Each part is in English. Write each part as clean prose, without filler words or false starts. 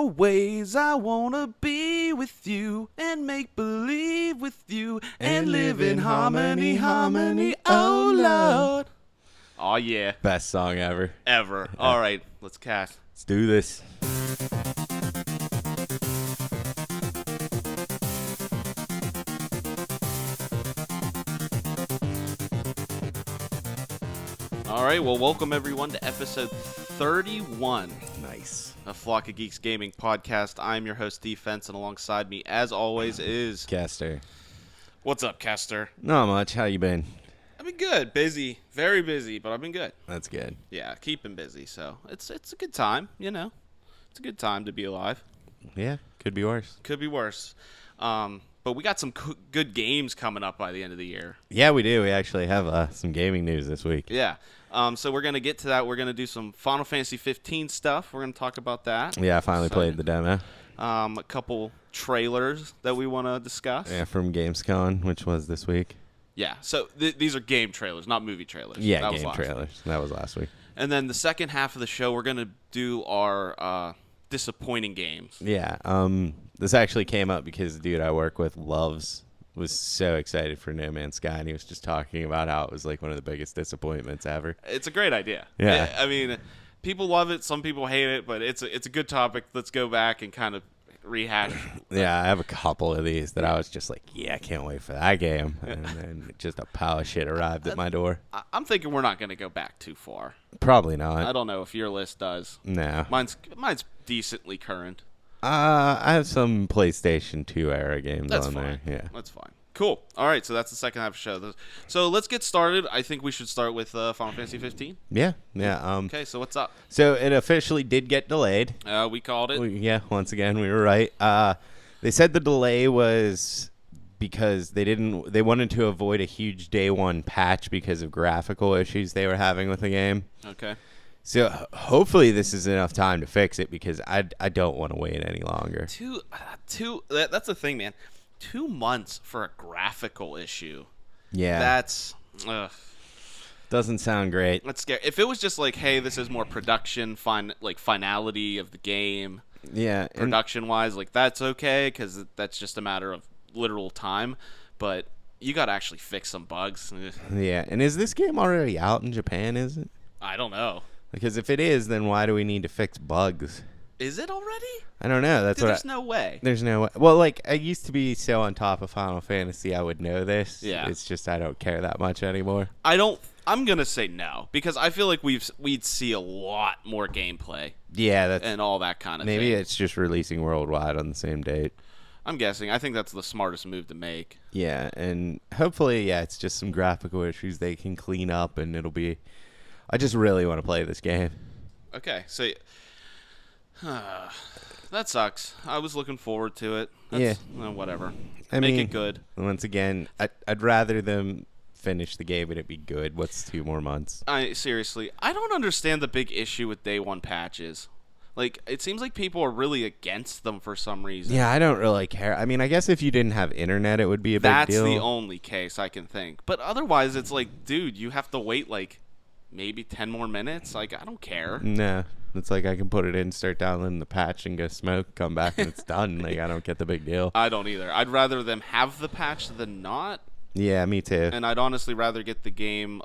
always. I wanna be with you and make believe with you and live in harmony, harmony, oh Lord. Oh yeah. Best song ever. Ever. All right, let's cast. Let's do this. All right, well, welcome everyone to episode 31. Nice. A Flock of Geeks Gaming podcast. I'm your host, Defense, and alongside me, as always, is... Kester. What's up, Kester? Not much. How you been? I've been good. Busy. Very busy, but I've been good. That's good. Yeah, keeping busy, so it's a good time, you know. It's a good time to be alive. Yeah, could be worse. Could be worse. But we got some good games coming up by the end of the year. Yeah, we do. We actually have some gaming news this week. Yeah. So we're going to get to that. We're going to do some Final Fantasy 15 stuff. We're going to talk about that. Yeah, I finally played the demo. A couple trailers that we want to discuss. Yeah, from Gamescom, which was this week. Yeah, so these are game trailers, not movie trailers. Yeah, game trailers. That was last week. And then the second half of the show, we're going to do our disappointing games. Yeah, this actually came up because the dude I work with was so excited for No Man's Sky, and he was just talking about how it was like one of the biggest disappointments ever. It's a great idea. Yeah. I mean, people love it, some people hate it, but it's a good topic. Let's go back and kind of rehash. Yeah, I have a couple of these that I was just like, yeah, I can't wait for that game. And then just a pile of shit arrived at my door. I'm thinking we're not going to go back too far. Probably not. I don't know if your list does. No. Mine's decently current. I have some PlayStation 2 era games That's on fine. there. Yeah. That's fine. Cool. All right, so that's the second half of the show. So let's get started. I think we should start with Final Fantasy 15. Yeah. Okay, so what's up? So it officially did get delayed. We called it. Once again, we were right. They said the delay was because they wanted to avoid a huge day one patch because of graphical issues they were having with the game. Okay. So hopefully this is enough time to fix it because I don't want to wait any longer. That's the thing, man. 2 months for a graphical issue. Yeah. That's doesn't sound great. That's scary. If it was just like, hey, this is more production, finality of the game. Yeah. Production wise, like that's okay because that's just a matter of literal time. But you got to actually fix some bugs. Yeah. And is this game already out in Japan? Is it? I don't know. Because if it is, then why do we need to fix bugs? Is it already? I don't know. There's no way. There's no way. Well, like, I used to be so on top of Final Fantasy, I would know this. Yeah. It's just I don't care that much anymore. I'm going to say no, because I feel like we'd see a lot more gameplay. Yeah, and all that kind of thing. Maybe it's just releasing worldwide on the same date. I'm guessing. I think that's the smartest move to make. Yeah, and hopefully, it's just some graphical issues they can clean up, and it'll be... I just really want to play this game. Okay, so... that sucks. I was looking forward to it. Whatever. Make it good. Once again, I'd rather them finish the game and it be good. What's 2 more months? Seriously, I don't understand the big issue with day one patches. Like, it seems like people are really against them for some reason. Yeah, I don't really care. I mean, I guess if you didn't have internet, it would be a big deal. That's the only case I can think. But otherwise, it's like, dude, you have to wait, like, maybe 10 more minutes? Like, I don't care. No. It's like I can put it in, start downloading the patch, and go smoke, come back, and it's done. Like, I don't get the big deal. I don't either. I'd rather them have the patch than not. Yeah, me too. And I'd honestly rather get the game,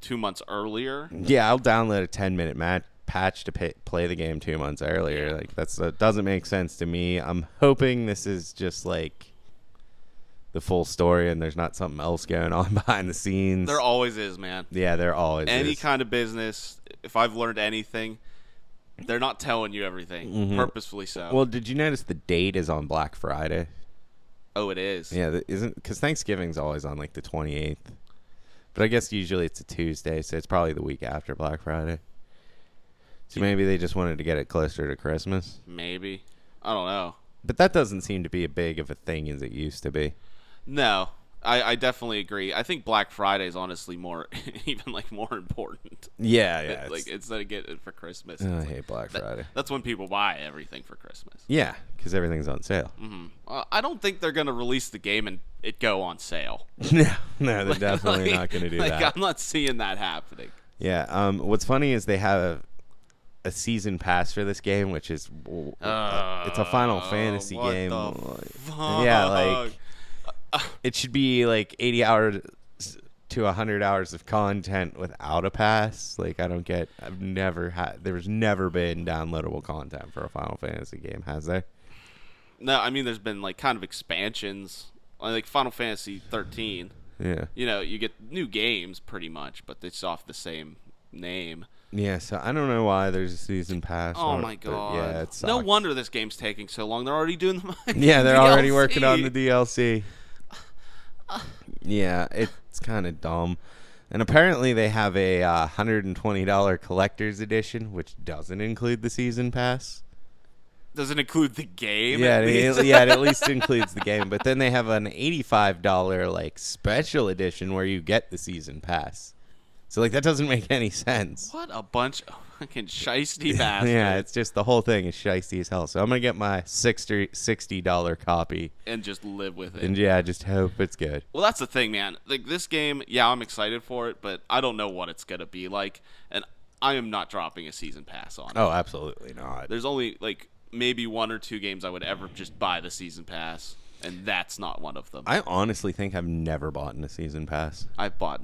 2 months earlier. Yeah, I'll download a 10-minute patch to play the game 2 months earlier. Yeah. Like, that doesn't make sense to me. I'm hoping this is just, like, the full story and there's not something else going on behind the scenes. There always is, man. Yeah, there always is. Any kind of business, if I've learned anything, they're not telling you everything, purposefully so. Well, did you notice the date is on Black Friday? Oh, it is? Yeah, because Thanksgiving's always on, like, the 28th. But I guess usually it's a Tuesday, so it's probably the week after Black Friday. So maybe they just wanted to get it closer to Christmas. Maybe. I don't know. But that doesn't seem to be as big of a thing as it used to be. No. I definitely agree. I think Black Friday is honestly more important. Yeah. Like instead of getting it for Christmas. I hate Black Friday. That's when people buy everything for Christmas. Yeah, because everything's on sale. Mm-hmm. I don't think they're going to release the game and it go on sale. No, they're definitely not going to do that. I'm not seeing that happening. Yeah. What's funny is they have a season pass for this game, which is it's a Final Fantasy what game. the fuck? Yeah, like it should be like 80 hours to 100 hours of content without a pass. Like I've never had. There's never been downloadable content for a Final Fantasy game, has there? No, I mean there's been like kind of expansions, like Final Fantasy 13. Yeah. You know, you get new games pretty much, but it's off the same name. Yeah, so I don't know why there's a season pass. Oh my god! Yeah, it sucks. No wonder this game's taking so long. They're already doing the yeah, they're DLC. already working on the DLC. Yeah, it's kind of dumb. And apparently they have a $120 collector's edition, which doesn't include the season pass. Doesn't include the game. Yeah, it at least includes the game. But then they have an $85 like special edition where you get the season pass. So like that doesn't make any sense. What a bunch of fucking shiesty bastards. Yeah, it's just the whole thing is shiesty as hell. So I'm gonna get my $60 copy and just live with it. And yeah, just hope it's good. Well, that's the thing, man. Like this game, yeah, I'm excited for it, but I don't know what it's gonna be like, and I am not dropping a season pass on it. Oh, absolutely not. There's only like maybe 1 or 2 games I would ever just buy the season pass, and that's not one of them. I honestly think I've never bought a season pass. I've bought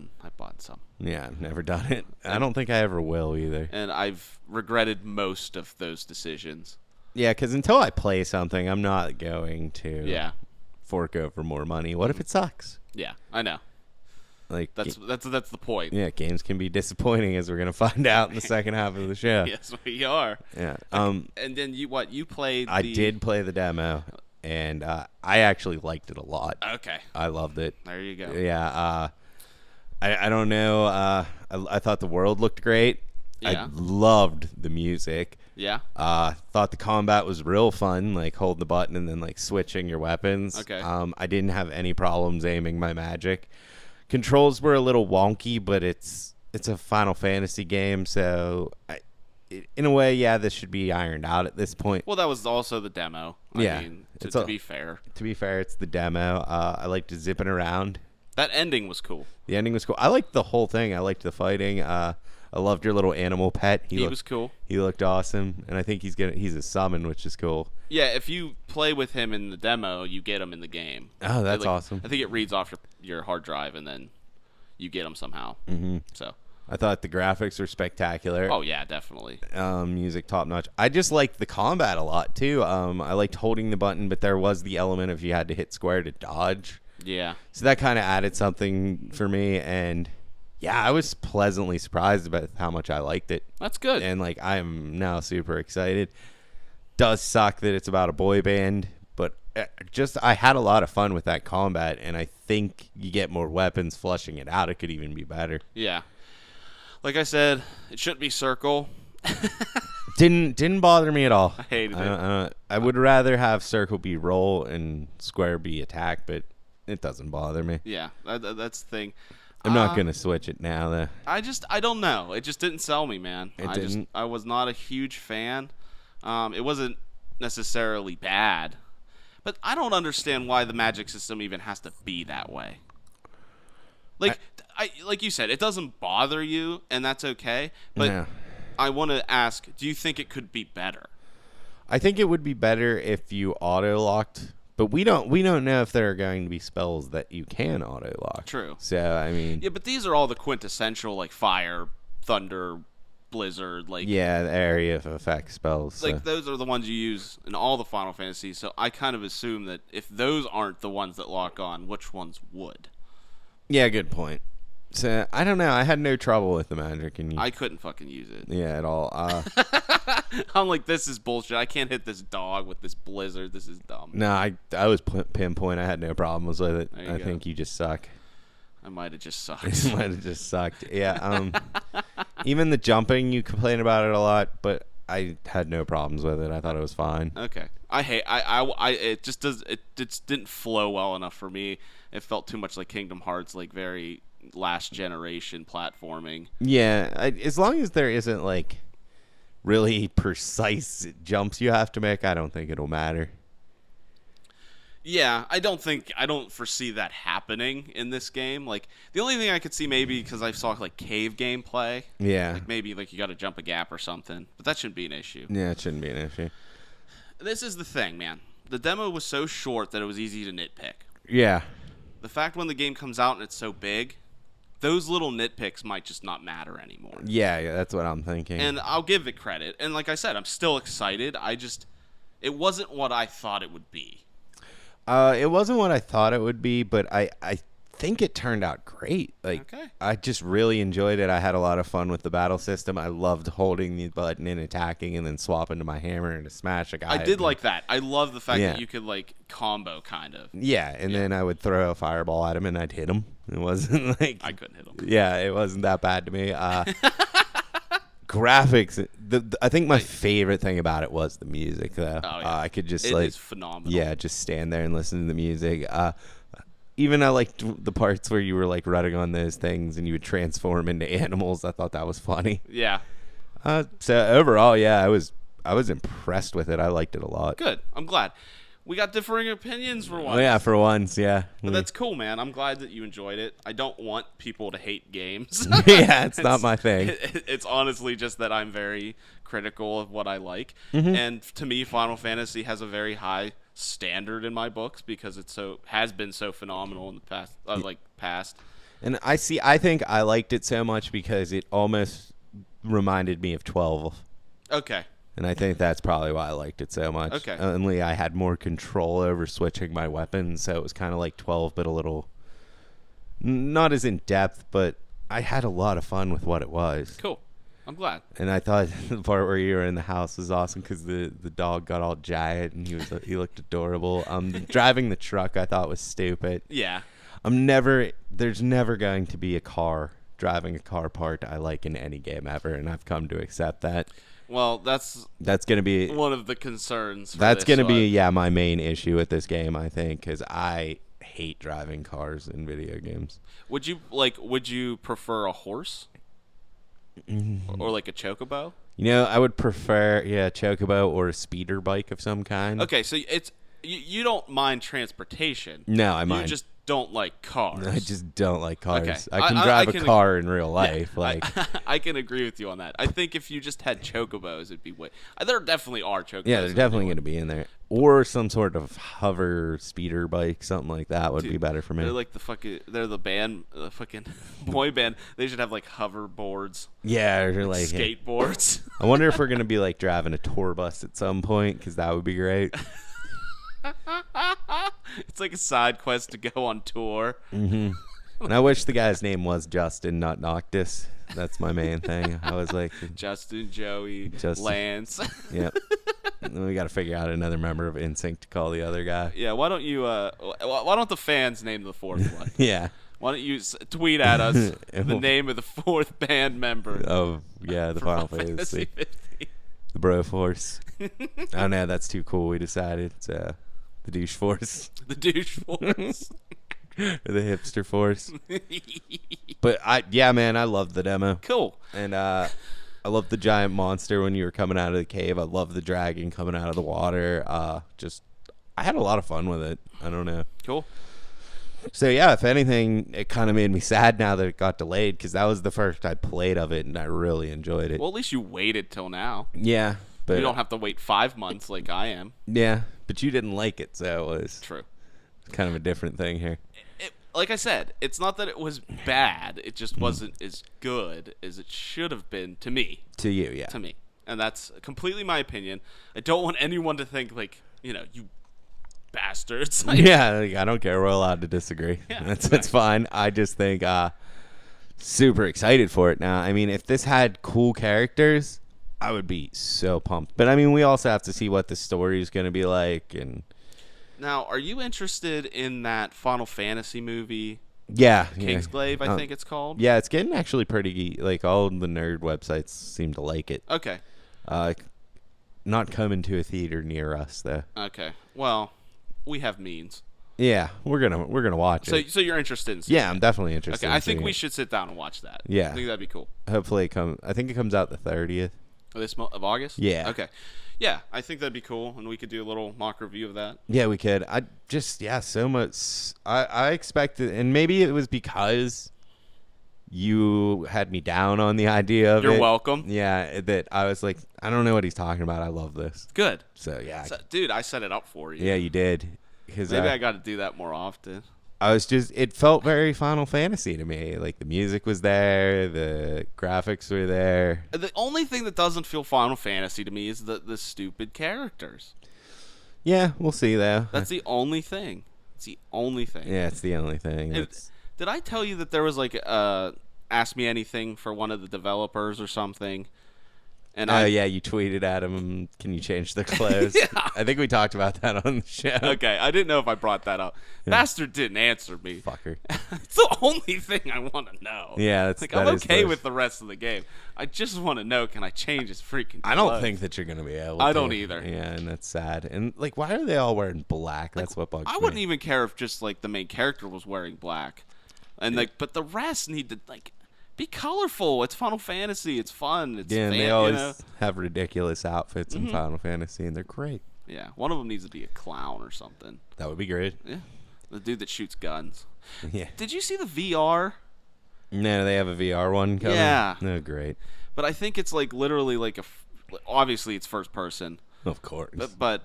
some. Yeah, I've never done it. I don't think I ever will either. And I've regretted most of those decisions. Yeah, because until I play something, I'm not going to fork over more money. What if it sucks? Yeah, I know. Like that's the point. Yeah, games can be disappointing, as we're gonna find out in the second half of the show. Yes, we are. Yeah. And then you played? I did play the demo, and I actually liked it a lot. Okay. I loved it. There you go. Yeah. I don't know. I thought the world looked great. Yeah. I loved the music. Yeah. Thought the combat was real fun, like holding the button and then like switching your weapons. Okay. I didn't have any problems aiming my magic. Controls were a little wonky, but it's a Final Fantasy game, so in a way, yeah, this should be ironed out at this point. Well, that was also the demo. I mean, to be fair. To be fair, it's the demo. I liked zipping around. That ending was cool. The ending was cool. I liked the whole thing. I liked the fighting. I loved your little animal pet. He was cool. He looked awesome, and I think he's a summon, which is cool. Yeah, if you play with him in the demo, you get him in the game. Oh, that's awesome. I think it reads off your hard drive, and then you get him somehow. Mm-hmm. So I thought the graphics were spectacular. Oh yeah, definitely. Music top notch. I just liked the combat a lot too. I liked holding the button, but there was the element of you had to hit square to dodge. Yeah. So that kind of added something for me, and yeah, I was pleasantly surprised about how much I liked it. That's good. And like I am now super excited. Does suck that it's about a boy band, but I had a lot of fun with that combat, and I think you get more weapons flushing it out. It could even be better. Yeah. Like I said, it shouldn't be circle. Didn't bother me at all. I hated it. I would rather have circle be roll and square be attack, but it doesn't bother me. Yeah, that's the thing. I'm not gonna switch it now though. I don't know. It just didn't sell me, man. I was not a huge fan. It wasn't necessarily bad, but I don't understand why the magic system even has to be that way. Like you said, it doesn't bother you, and that's okay. But yeah. I want to ask, do you think it could be better? I think it would be better if you auto locked, but we don't know if there are going to be spells that you can auto lock. True. So I mean, yeah, but these are all the quintessential like fire, thunder, blizzard, like the area of effect spells. Like those are the ones you use in all the Final Fantasy. So I kind of assume that if those aren't the ones that lock on, which ones would? Yeah, good point. So I don't know. I had no trouble with the magic, and I couldn't fucking use it. Yeah, at all. I'm like, this is bullshit. I can't hit this dog with this blizzard. This is dumb. No, I was pinpoint. I had no problems with it. I think you just suck. I might have just sucked. You might have just sucked. Yeah. Even the jumping, you complain about it a lot, but I had no problems with it. I thought it was fine. Okay. It just didn't flow well enough for me. It felt too much like Kingdom Hearts, like very last generation platforming. Yeah, as long as there isn't like really precise jumps you have to make, I don't think it'll matter. Yeah, I don't foresee that happening in this game. Like, the only thing I could see maybe, because I saw, like, cave gameplay. Yeah. Like, maybe, like, you got to jump a gap or something. But that shouldn't be an issue. Yeah, it shouldn't be an issue. This is the thing, man. The demo was so short that it was easy to nitpick. Yeah. The fact when the game comes out and it's so big, those little nitpicks might just not matter anymore. Yeah, that's what I'm thinking. And I'll give it credit. And like I said, I'm still excited. It wasn't what I thought it would be. It wasn't what I thought it would be, but I think it turned out great. Like, okay. I just really enjoyed it. I had a lot of fun with the battle system. I loved holding the button and attacking and then swapping to my hammer and to smash a guy. I did like that. I love the fact that you could, like, combo, kind of. Yeah, and then I would throw a fireball at him and I'd hit him. It wasn't like... I couldn't hit him. Yeah, it wasn't that bad to me. Graphics, I think my favorite thing about it was the music, though. Oh, yeah. I could just, it is phenomenal. Yeah, just stand there and listen to the music. Even I liked the parts where you were, like, running on those things and you would transform into animals. I thought that was funny. Yeah. So overall, yeah, I was impressed with it. I liked it a lot. Good. I'm glad. We got differing opinions for once. Oh, yeah, for once, yeah. But that's cool, man. I'm glad that you enjoyed it. I don't want people to hate games. Yeah, it's not my thing. It's honestly just that I'm very critical of what I like. Mm-hmm. And to me, Final Fantasy has a very high standard in my books because it has been so phenomenal in the past. And I think I liked it so much because it almost reminded me of 12. Okay. And I think that's probably why I liked it so much. Okay. Only I had more control over switching my weapons, so it was kind of like 12, but a little not as in depth, but I had a lot of fun with what it was. Cool. I'm glad. And I thought the part where you were in the house was awesome because the dog got all giant and he looked adorable. Driving the truck I thought was stupid. Yeah. There's never going to be driving a car part I like in any game ever, and I've come to accept that. Well, that's going to be one of the concerns. That's going to be my main issue with this game, I think, because I hate driving cars in video games. Would you prefer a horse or like a chocobo? I would prefer a chocobo or a speeder bike of some kind. Okay, so you don't mind transportation. No, I mind. You just don't like cars. I just don't like cars. Okay. I can drive a car in real life. Yeah, I can agree with you on that. I think if you just had chocobos, it'd be way. There definitely are chocobos. Yeah, they're definitely going to be in there. Or some sort of hover speeder bike, something like that would be better for me. They're like they're the band, the fucking boy band. They should have like hoverboards. Yeah, or like skateboards. I wonder if we're going to be like driving a tour bus at some point, because that would be great. It's like a side quest to go on tour. Mm-hmm. And I wish the guy's name was Justin, not Noctis. That's my main thing. I was like Justin, Joey, Lance. Yep. And then we got to figure out another member of NSYNC to call the other guy. Yeah. Why don't you? Why don't the fans name the fourth one? Yeah. Why don't you tweet at us the name of the fourth band member? Oh yeah, the Final Fantasy. The Bro Force. Oh no, that's too cool. We decided it's the Douche Force. The Douche Force. Or the Hipster Force. But man, I loved the demo. Cool. And I loved the giant monster when you were coming out of the cave. I loved the dragon coming out of the water. I had a lot of fun with it. I don't know. Cool. So yeah, if anything, it kind of made me sad now that it got delayed, because that was the first I played of it and I really enjoyed it. Well, at least you waited till now. Yeah. But you don't have to wait 5 months like I am. Yeah, but you didn't like it, so it was true. Kind of a different thing here. Like I said, it's not that it was bad. It just wasn't as good as it should have been to me. To you, yeah. To me. And that's completely my opinion. I don't want anyone to think, like, you bastards. Yeah, I don't care. We're allowed to disagree. Yeah, that's fine. I just think super excited for it now. I mean, if this had cool characters, I would be so pumped. But I mean, we also have to see what the story is going to be like. And now, are you interested in that Final Fantasy movie? Yeah, Kingsglaive, I think it's called. Yeah, it's getting actually pretty. Like, all the nerd websites seem to like it. Okay. Not coming to a theater near us though. Okay. Well, we have means. Yeah, we're gonna watch it. So you're interested in seeing I'm definitely interested. Okay, I think we should sit down and watch that. Yeah. I think that'd be cool. Hopefully I think it comes out the 30th. This month of August? Yeah. Okay. Yeah, I think that'd be cool, and we could do a little mock review of that. Yeah, we could. So much. I expected, and maybe it was because you had me down on the idea of it. You're welcome. Yeah, that I was like, I don't know what he's talking about. I love this. Good. So, yeah. Dude, I set it up for you. Yeah, you did. Maybe I got to do that more often. It felt very Final Fantasy to me. Like, the music was there, the graphics were there. The only thing that doesn't feel Final Fantasy to me is the stupid characters. Yeah, we'll see, though. That's the only thing. It's the only thing. Yeah, it's the only thing. Did I tell you that there was, like, Ask Me Anything for one of the developers or something? And yeah, you tweeted at him, can you change the clothes? Yeah. I think we talked about that on the show. Okay, I didn't know if I brought that up. Yeah. Bastard didn't answer me. Fucker. It's the only thing I want to know. Yeah, I'm okay with the rest of the game. I just want to know, can I change his freaking clothes? I don't think that you're going to be able to. I don't either. Yeah, and that's sad. And, like, why are they all wearing black? That's what bugs me. I wouldn't even care if just, like, the main character was wearing black. And, like, but the rest need to, like, be colorful. It's Final Fantasy. It's fun. It's and they always have ridiculous outfits in Final Fantasy, and they're great. Yeah, one of them needs to be a clown or something. That would be great. Yeah, the dude that shoots guns. Yeah. Did you see the VR? No, they have a VR one coming? Yeah. No, great. But I think it's, like, literally, like, obviously it's first person. Of course. But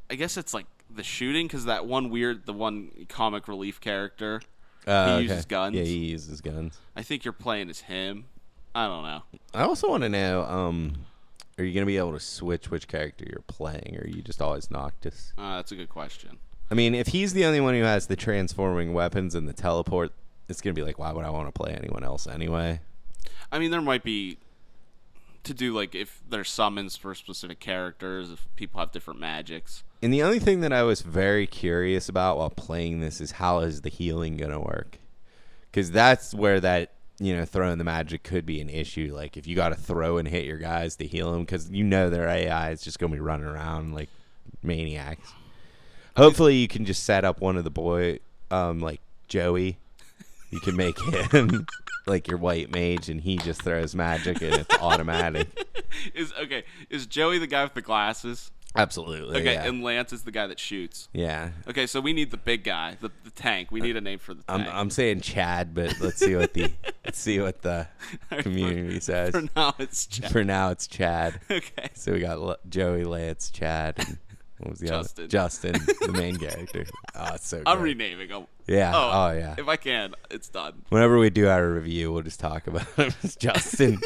I guess it's, like, the shooting, because the one comic relief character, he uses guns. Yeah, he uses guns. I think you're playing as him. I don't know. I also want to know, are you going to be able to switch which character you're playing, or are you just always Noctis? That's a good question. I mean, if he's the only one who has the transforming weapons and the teleport, it's going to be like, why would I want to play anyone else anyway? I mean, there might be to do, like, if there's summons for specific characters, if people have different magics. And the only thing that I was very curious about while playing this is how is the healing going to work? Because that's where that, throwing the magic could be an issue. Like, if you got to throw and hit your guys to heal them, because their AI is just going to be running around like maniacs. Hopefully you can just set up one of the like Joey. You can make him like your white mage, and he just throws magic, and it's automatic. Is Joey the guy with the glasses? Absolutely. Okay, yeah. And Lance is the guy that shoots. Yeah. Okay, so we need the big guy, the tank. We need a name for the tank. I'm saying Chad, but let's see what the community says. For now, it's Chad. Okay. So we got Joey, Lance, Chad, and what was the Justin. other? Justin, the main character. Oh, it's so good. I'm renaming him. Yeah. Oh, yeah. If I can, it's done. Whenever we do our review, we'll just talk about him as Justin.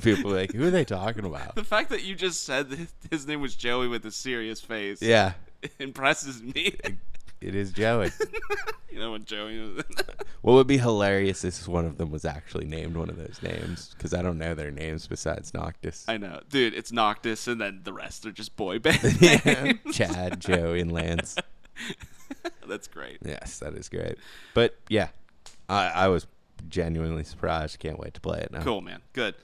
People are like, who are they talking about? The fact that you just said that his name was Joey with a serious face, yeah, impresses me. It is Joey. You know what Joey is? What would be hilarious is one of them was actually named one of those names, because I don't know their names besides Noctis. I know, dude. It's Noctis, and then the rest are just boy band names. Chad, Joey, and Lance. That's great. Yes, that is great. But yeah, I was genuinely surprised. Can't wait to play it now. Cool, man. Good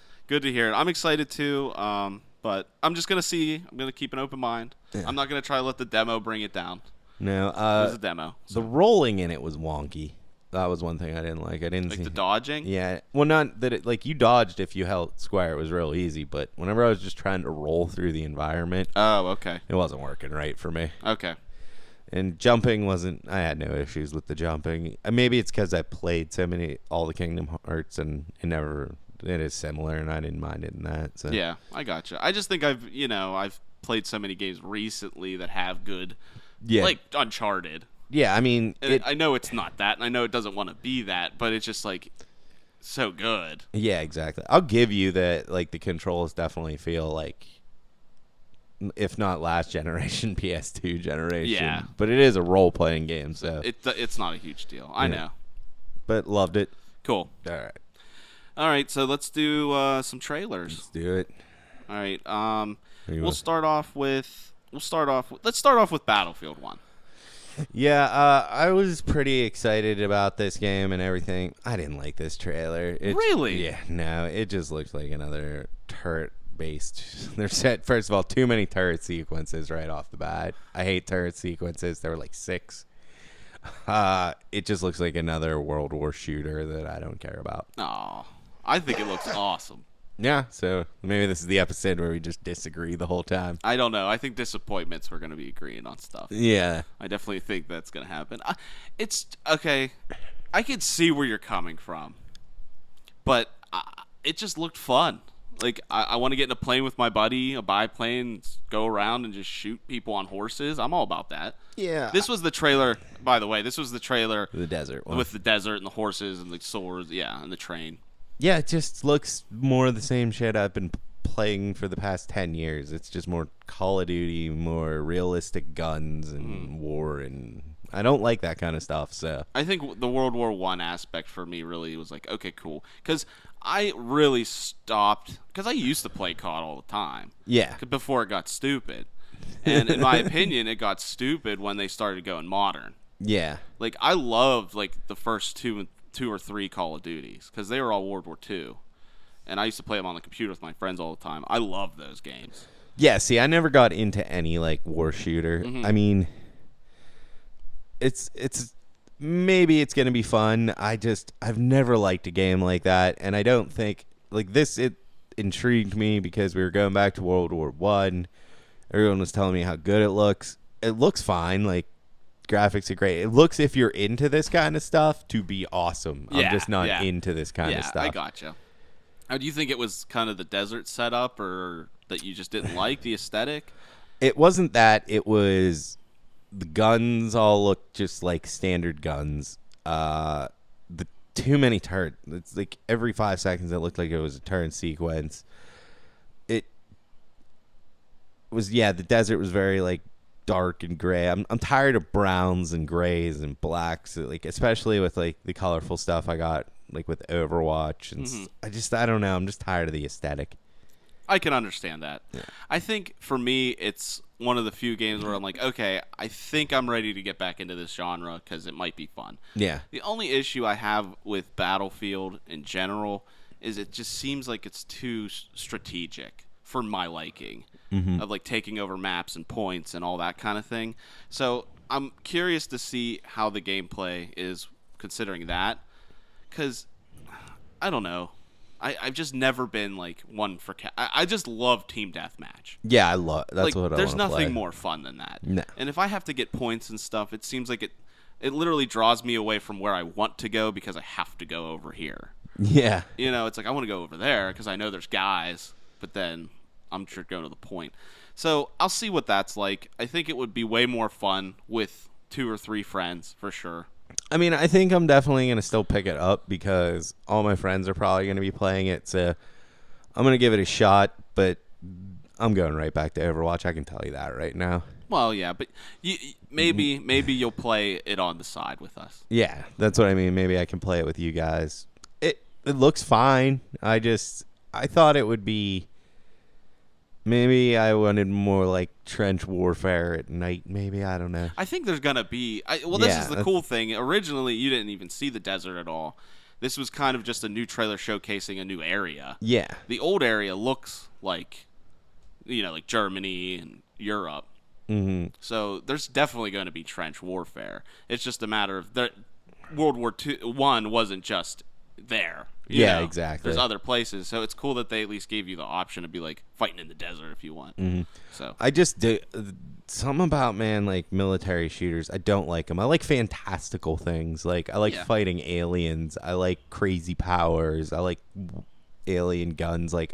to hear it. I'm excited too. But I'm just gonna see. I'm gonna keep an open mind. Yeah. I'm not gonna try to let the demo bring it down. No, it was a demo. So. The rolling in it was wonky. That was one thing I didn't like. I didn't see the dodging. Yeah, well, not that it like you dodged if you held square. It was real easy. But whenever I was just trying to roll through the environment, okay, it wasn't working right for me. Okay. And jumping wasn't. I had no issues with the jumping. Maybe it's because I played all the Kingdom Hearts, and it is similar, and I didn't mind it in that. So. Yeah, I gotcha. I just think I've played so many games recently that have good, like Uncharted. Yeah, I mean, I know it's not that, and I know it doesn't want to be that, but it's just like so good. Yeah, exactly. I'll give you that. Like the controls definitely feel like, if not last generation, PS2 generation. Yeah, but it is a role playing game, so it's not a huge deal. I know, but loved it. Cool. All right, so let's do some trailers. Let's do it. All right. Let's start off with Battlefield 1. Yeah, I was pretty excited about this game and everything. I didn't like this trailer. Really? Yeah, no, it just looks like another turret-based. There's first of all too many turret sequences right off the bat. I hate turret sequences. There were like 6. It just looks like another World War shooter that I don't care about. Oh, I think it looks awesome. Yeah, so maybe this is the episode where we just disagree the whole time. I don't know. I think disappointments we're going to be agreeing on stuff. Yeah. I definitely think that's going to happen. It's okay. I can see where you're coming from, but it just looked fun. Like, I want to get in a plane with my buddy, a biplane, go around and just shoot people on horses. I'm all about that. Yeah. This was the trailer, by the way. This was the trailer. The desert one. With the desert and the horses and the swords, yeah, and the train. Yeah, it just looks more of the same shit I've been playing for the past 10 years. It's just more Call of Duty, more realistic guns and war, and I don't like that kind of stuff. So I think the World War I aspect for me really was like, okay, cool. Because I really stopped, because I used to play COD all the time. Yeah. Before it got stupid. And in my opinion, it got stupid when they started going modern. Yeah. Like, I loved, like, the first two or three Call of Duties, because they were all World War II. And I used to play them on the computer with my friends all the time. I love those games. Yeah, see, I never got into any, like, war shooter. I mean, it's maybe it's going to be fun. I've never liked a game like that, and I don't think, like, it intrigued me because we were going back to World War I. Everyone was telling me how good it looks. It looks fine, like, graphics are great. It looks, if you're into this kind of stuff, to be awesome. Yeah, I'm just not into this kind of stuff. Yeah, I gotcha. Do you think it was kind of the desert setup, or that you just didn't like the aesthetic? It wasn't that. It was the guns all look just like standard guns. The too many turns. It's like every 5 seconds it looked like it was a turn sequence. It was, the desert was very like dark and gray. I'm tired of browns and grays and blacks, like especially with like the colorful stuff I got like with Overwatch, and I don't know. I'm just tired of the aesthetic. I can understand that. Yeah. I think for me, it's one of the few games where I'm like, okay, I think I'm ready to get back into this genre because it might be fun. Yeah. The only issue I have with Battlefield in general is it just seems like it's too strategic for my liking, of like taking over maps and points and all that kind of thing. So I'm curious to see how the gameplay is considering that, because I don't know. I've just never been like one for I just love team deathmatch. Yeah, I love that's like, what I there's wanna nothing play. more fun than that. No. And if I have to get points and stuff, it seems like it literally draws me away from where I want to go because I have to go over here. Yeah. You know, it's like I want to go over there because I know there's guys, but then I'm sure going to the point. So I'll see what that's like. I think it would be way more fun with 2 or 3 friends for sure. I mean, I think I'm definitely going to still pick it up because all my friends are probably going to be playing it. So I'm going to give it a shot, but I'm going right back to Overwatch. I can tell you that right now. Well, yeah, but maybe you'll play it on the side with us. Yeah, that's what I mean. Maybe I can play it with you guys. It looks fine. I thought it would be. Maybe I wanted more like trench warfare at night. Maybe, I don't know. I think there's gonna be. This is the cool thing. Originally, you didn't even see the desert at all. This was kind of just a new trailer showcasing a new area. Yeah. The old area looks like, like Germany and Europe. Mm-hmm. So there's definitely going to be trench warfare. It's just a matter of World War I wasn't just there. You know, exactly. There's other places, so it's cool that they at least gave you the option to be like fighting in the desert if you want. Mm-hmm. So I just do something about like military shooters. I don't like them. I like fantastical things. Like I like fighting aliens. I like crazy powers. I like alien guns. Like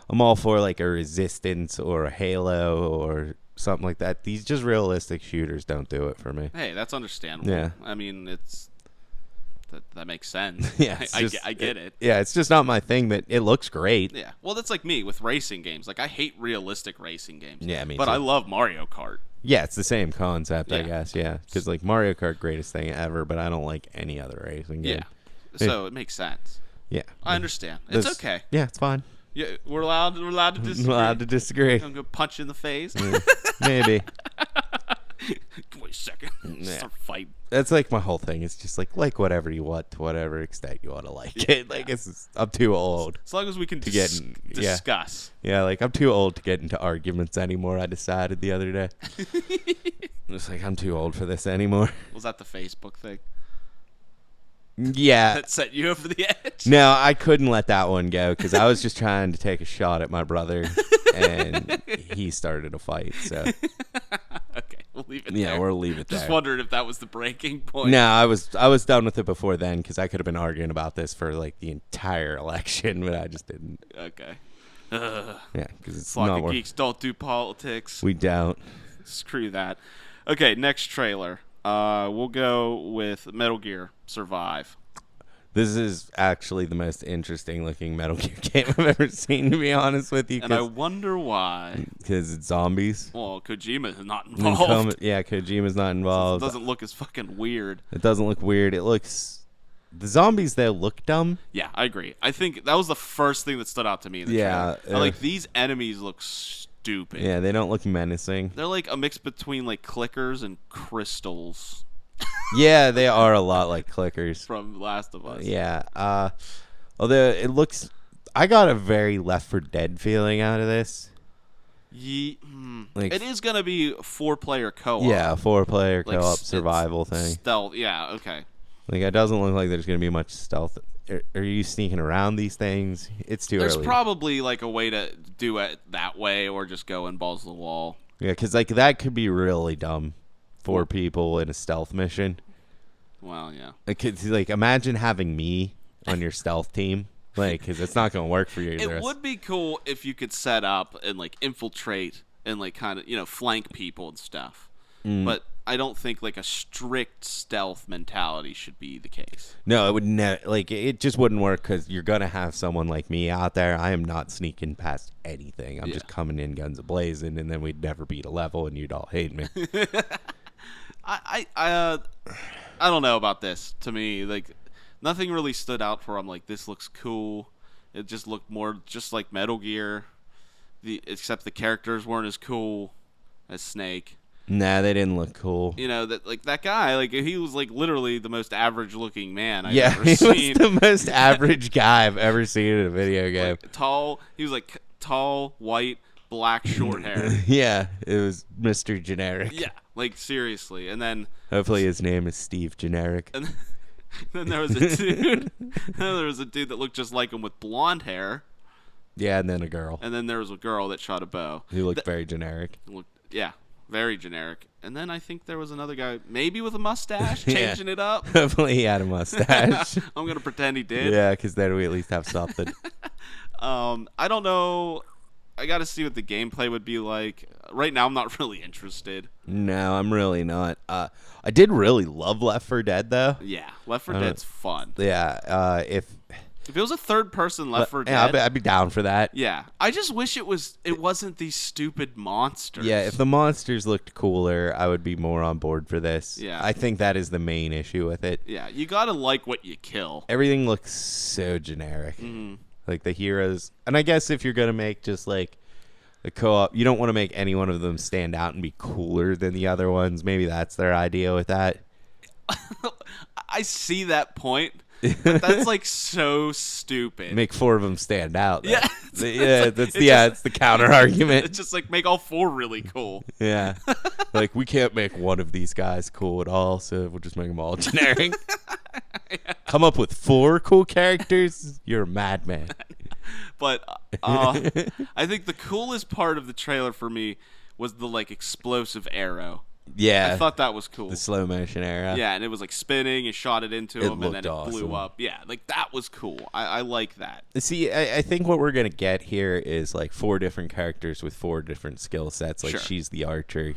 I'm all for like a Resistance or a Halo or something like that. These just realistic shooters don't do it for me. Hey, that's understandable. Yeah. I mean, that makes sense. Yeah, I get it. Yeah, it's just not my thing, but it looks great. Yeah, well, that's like me with racing games. Like, I hate realistic racing games. Yeah, me but too. I love Mario Kart. Yeah, it's the same concept, I Yeah. guess. Yeah, because like Mario Kart, greatest thing ever, but I don't like any other racing game. Yeah, so it makes sense. Yeah, I understand. It's okay. Yeah, it's fine. Yeah, we're allowed to disagree. Allowed to disagree. I'm gonna punch you in the face. Yeah, maybe. Wait a second. Yeah. Start fighting. That's like my whole thing. It's just like whatever you want to whatever extent you want to like it. Like I'm too old. As long as we can to discuss. Yeah, like I'm too old to get into arguments anymore. I decided the other day. I'm just like I'm too old for this anymore. Was that the Facebook thing? Yeah. That set you over the edge? No, I couldn't let that one go because I was just trying to take a shot at my brother, and he started a fight. So Okay, we'll leave it there. yeah, we'll leave it there. Just wondered if that was the breaking point. No, I was done with it before then because I could have been arguing about this for like the entire election, but I just didn't. Okay. Yeah, because it's Flock not of worth. Geeks don't do politics. We don't. Screw that. Okay, next trailer. We'll go with Metal Gear Survive. This is actually the most interesting looking Metal Gear game I've ever seen, to be honest with you. And I wonder why. Because it's zombies. Well, Kojima's not involved. Yeah, Kojima's not involved. It doesn't look as fucking weird. It doesn't look weird. It looks... The zombies, they look dumb. Yeah, I agree. I think that was the first thing that stood out to me in the trailer. Like, these enemies look stupid. Yeah, they don't look menacing. They're like a mix between, like, clickers and crystals. Yeah, they are a lot like clickers. From Last of Us. Yeah. Although it looks... I got a very Left 4 Dead feeling out of this. Like, it is going to be 4-player co-op. Yeah, a 4-player like, co-op survival thing. Stealth, yeah, okay. Like, it doesn't look like there's going to be much stealth. Are you sneaking around these things? It's too There's early. probably, like, a way to do it that way or just go and balls to the wall. Yeah, because, like, that could be really dumb. 4 people in a stealth mission. Well, yeah. Like, imagine having me on your stealth team. Like, because it's not going to work for you. It would be cool if you could set up and, like, infiltrate and, like, kind of, flank people and stuff. But I don't think, like, a strict stealth mentality should be the case. No, it would never. Like, it just wouldn't work because you're going to have someone like me out there. I am not sneaking past anything. I'm just coming in guns a-blazing, and then we'd never beat a level, and you'd all hate me. I don't know about this. To me, like, nothing really stood out for I'm like, this looks cool. It just looked more just like Metal Gear, except the characters weren't as cool as Snake. Nah, they didn't look cool. That guy, like, he was like literally the most average looking man I've ever he seen. was the most average guy I've ever seen in a video game. Like, tall. He was like tall, white, black, short hair. Yeah, it was Mr. Generic. Yeah, like seriously. And then hopefully his name is Steve Generic. And then there was a dude. There was a dude that looked just like him with blonde hair. Yeah, and then a girl. And then there was a girl that shot a bow. Who looked very generic. Very generic. And then I think there was another guy, maybe with a mustache, changing it up. Hopefully he had a mustache. I'm going to pretend he did. Yeah, because then we at least have something. I don't know. I got to see what the gameplay would be like. Right now, I'm not really interested. No, I'm really not. I did really love Left 4 Dead, though. Yeah, Left 4 Dead's fun. Yeah, if it was a third-person Left 4 Dead, I'd be down for that. Yeah, I just wish it wasn't these stupid monsters. Yeah, if the monsters looked cooler, I would be more on board for this. Yeah, I think that is the main issue with it. Yeah, you gotta like what you kill. Everything looks so generic. Mm-hmm. Like the heroes, and I guess if you're gonna make just like the co-op, you don't want to make any one of them stand out and be cooler than the other ones. Maybe that's their idea with that. I see that point. But that's like so stupid. Make 4 of them stand out. Though. Yeah, it's the counter argument. It's just like make all 4 really cool. Yeah, like we can't make one of these guys cool at all, so we'll just make them all generic. Come up with 4 cool characters. You're a madman. But I think the coolest part of the trailer for me was the like explosive arrow. Yeah, I thought that was cool. The slow motion arrow. Yeah, and it was like spinning and shot it into him, and then it blew awesome. up. Yeah, like that was cool. I like that. See, I think what we're gonna get here is like 4 different characters with 4 different skill sets. Like Sure. She's the archer.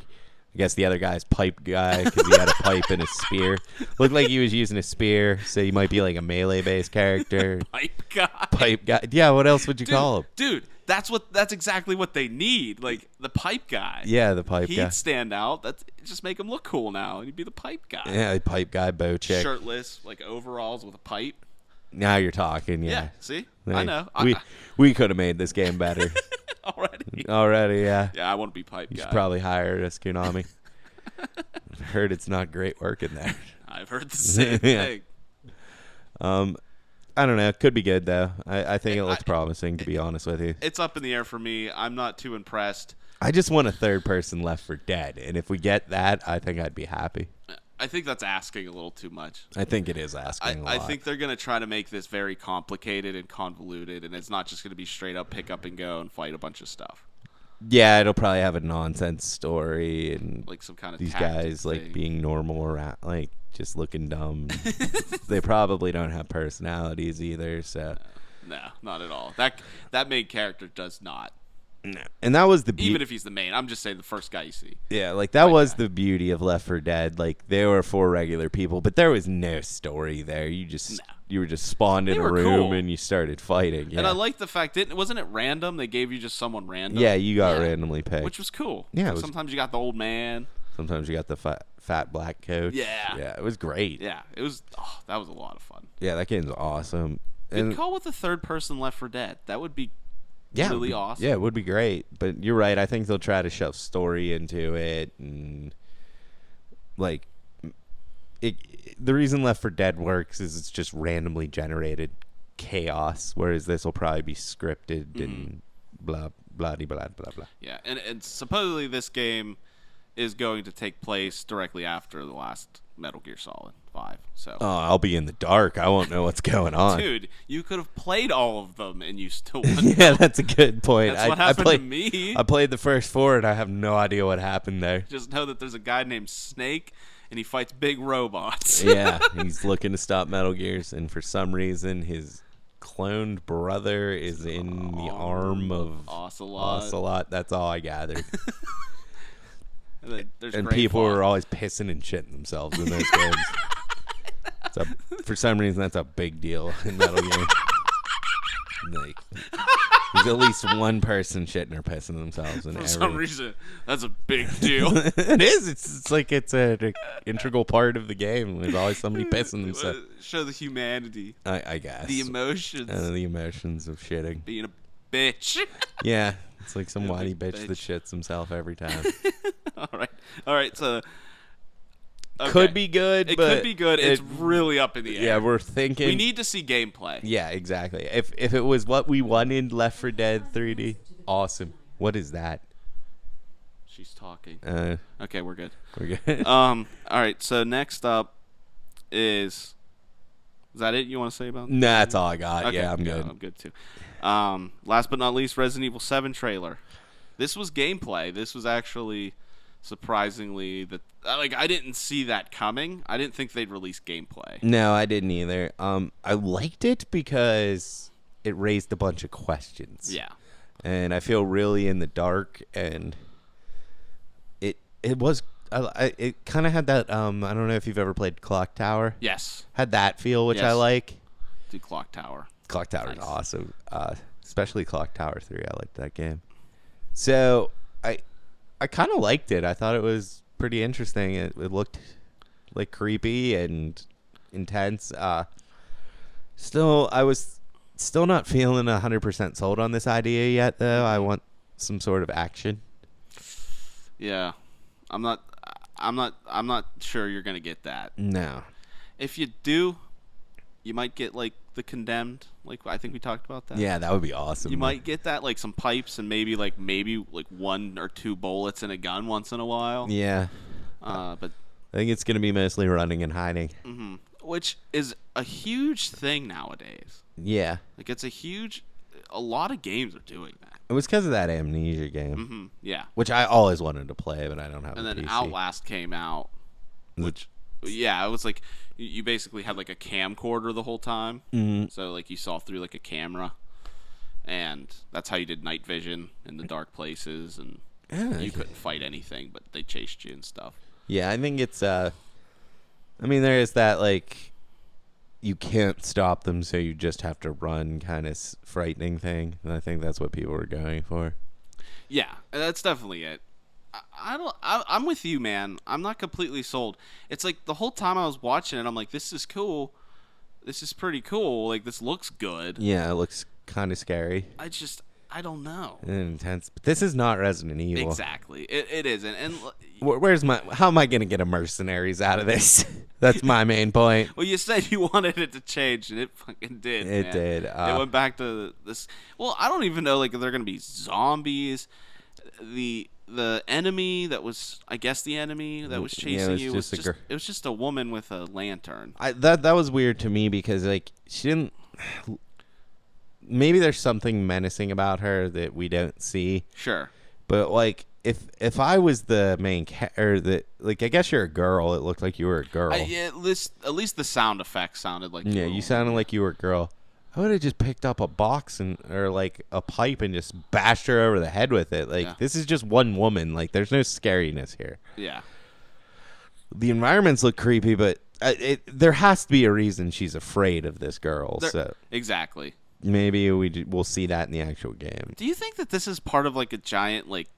I guess the other guy's pipe guy because he had a pipe and a spear. Looked like he was using a spear, so he might be like a melee-based character. Pipe guy. Pipe guy. Yeah, what else would you call him? Dude, that's exactly what they need. Like the pipe guy. Yeah, the pipe guy. He'd stand out. Just make him look cool now. He'd be the pipe guy. Yeah, the pipe guy, bow chick. Shirtless, like overalls with a pipe. Now you're talking. Yeah. See, Like, I know. We could have made this game better. Already, yeah. Yeah, I want to be pipe You guy. should probably hire us, Konami. I've heard it's not great working there. I've heard the same thing. I don't know. It could be good, though. I think it looks promising, to be honest with you. It's up in the air for me. I'm not too impressed. I just want a third person Left 4 Dead, and if we get that, I think I'd be happy. I think that's asking a little too much. I think it is asking a lot. I think they're going to try to make this very complicated and convoluted, and it's not just going to be straight up pick up and go and fight a bunch of stuff. Yeah, it'll probably have a nonsense story and like some kind of these guys thing. like being normal around, like just looking dumb. They probably don't have personalities either, so no, not at all. That main character does not. No. And that was the even if he's the main. I'm just saying the first guy you see. Yeah, like that was the beauty of Left 4 Dead. Like they were 4 regular people, but there was no story there. You were just spawned in a room and you started fighting. Yeah. And I like the fact wasn't it random? They gave you just someone random. Yeah, you got randomly picked, which was cool. Yeah, sometimes you got the old man. Sometimes you got the fat black coach. Yeah, yeah, it was great. Yeah, it was. Oh, that was a lot of fun. Yeah, that game's awesome. Good call with the third person Left 4 Dead. That would be. Really awesome. Yeah, it would be great. But you're right. I think they'll try to shove story into it, and like the reason Left 4 Dead works is it's just randomly generated chaos, whereas this will probably be scripted and blah blah blah blah blah blah. Yeah, and supposedly this game is going to take place directly after the last Metal Gear Solid 5. So I'll be in the dark. I won't know what's going on. Dude, you could have played all of them and you still wouldn't Yeah, that's a good point. That's what happened to me. I played the first 4 and I have no idea what happened there. Just know that there's a guy named Snake and he fights big robots. Yeah, he's looking to stop Metal Gears, and for some reason his cloned brother is in the arm of Ocelot. That's all I gathered. And people were always pissing and shitting themselves in those games. For some reason, that's a big deal in Metal Gear. Like, there's at least one person shitting or pissing themselves. For some reason, that's a big deal. It is. It's like it's an integral part of the game. There's always somebody pissing themselves. Show the humanity. I guess. The emotions. The emotions of shitting. Being a bitch. Yeah. It's like some whiny bitch that shits himself every time. All right. So could be good. It could be good. It's really up in the air. Yeah, we're thinking. We need to see gameplay. Yeah, exactly. If it was what we wanted, Left 4 Dead 3D, awesome. What is that? She's talking. Okay, we're good. We're good. All right. So next up is that it? You want to say about? Nah, that's all I got. Okay. Yeah, I'm good. I'm good too. Last but not least, Resident Evil 7 trailer. This was gameplay. This was actually surprisingly I didn't see that coming. I didn't think they'd release gameplay. No, I didn't either. I liked it because it raised a bunch of questions. Yeah. And I feel really in the dark, and it was it kind of had that I don't know if you've ever played Clock Tower. Yes. Had that feel, which I like. Dude, Clock Tower. Clock Tower is awesome. Especially Clock Tower 3. I liked that game. So I kind of liked it. I thought it was pretty interesting. It looked like creepy and intense. I was still not feeling 100% sold on this idea yet, though. I want some sort of action. Yeah, I'm not sure you're gonna get that. No. If you do, you might get like the Condemned. Like I think we talked about that. Yeah, that would be awesome. You might get that, like some pipes and maybe 1 or 2 bullets in a gun once in a while. Yeah. But I think it's gonna be mostly running and hiding. Mm-hmm. Which is a huge thing nowadays. Yeah. Like a lot of games are doing that. It was because of that Amnesia game. Mm-hmm. Yeah. Which I always wanted to play, but I don't have. And then PC. Outlast came out, which. Yeah, it was like you basically had like a camcorder the whole time. Mm-hmm. So like you saw through like a camera, and that's how you did night vision in the dark places, and you couldn't fight anything, but they chased you and stuff. Yeah, I think it's I mean, there is that like you can't stop them, so you just have to run kind of frightening thing, and I think that's what people were going for. Yeah, that's definitely it. I'm with you, man. I'm not completely sold. It's like the whole time I was watching it, I'm like, this is cool. This is pretty cool. Like, this looks good. Yeah, it looks kind of scary. I don't know. And intense. But this is not Resident Evil. Exactly. It isn't. And how am I going to get a mercenaries out of this? That's my main point. Well, you said you wanted it to change, and it fucking did. It did. It went back to this. Well, I don't even know, like, if they're going to be zombies. the enemy that was, I guess, the enemy that was chasing you was just it was just a woman with a lantern. That was weird to me because like she didn't. Maybe there's something menacing about her that we don't see. Sure. But like if I was the main or I guess you're a girl. It looked like you were a girl. Yeah, at least the sound effects sounded like you sounded like you were a girl. I would have just picked up a box or like a pipe and just bashed her over the head with it. Like this is just one woman. Like there's no scariness here. Yeah. The environments look creepy, but there has to be a reason she's afraid of this girl. So exactly. Maybe we'll see that in the actual game. Do you think that this is part of like a giant like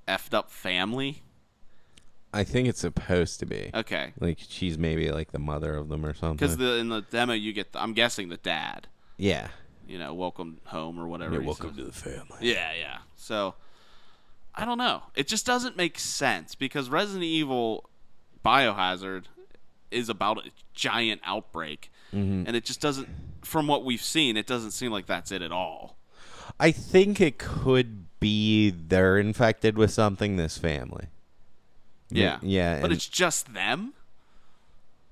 effed up family? I think it's supposed to be. Okay. Like she's maybe like the mother of them or something. Because in the demo you get, I'm guessing, the dad. Yeah. You know, welcome home or whatever. Yeah, welcome to the family. Yeah, yeah. So, I don't know. It just doesn't make sense because Resident Evil Biohazard is about a giant outbreak. Mm-hmm. And it just doesn't, from what we've seen, it doesn't seem like that's it at all. I think it could be they're infected with something, this family. Yeah. Yeah. But it's just them?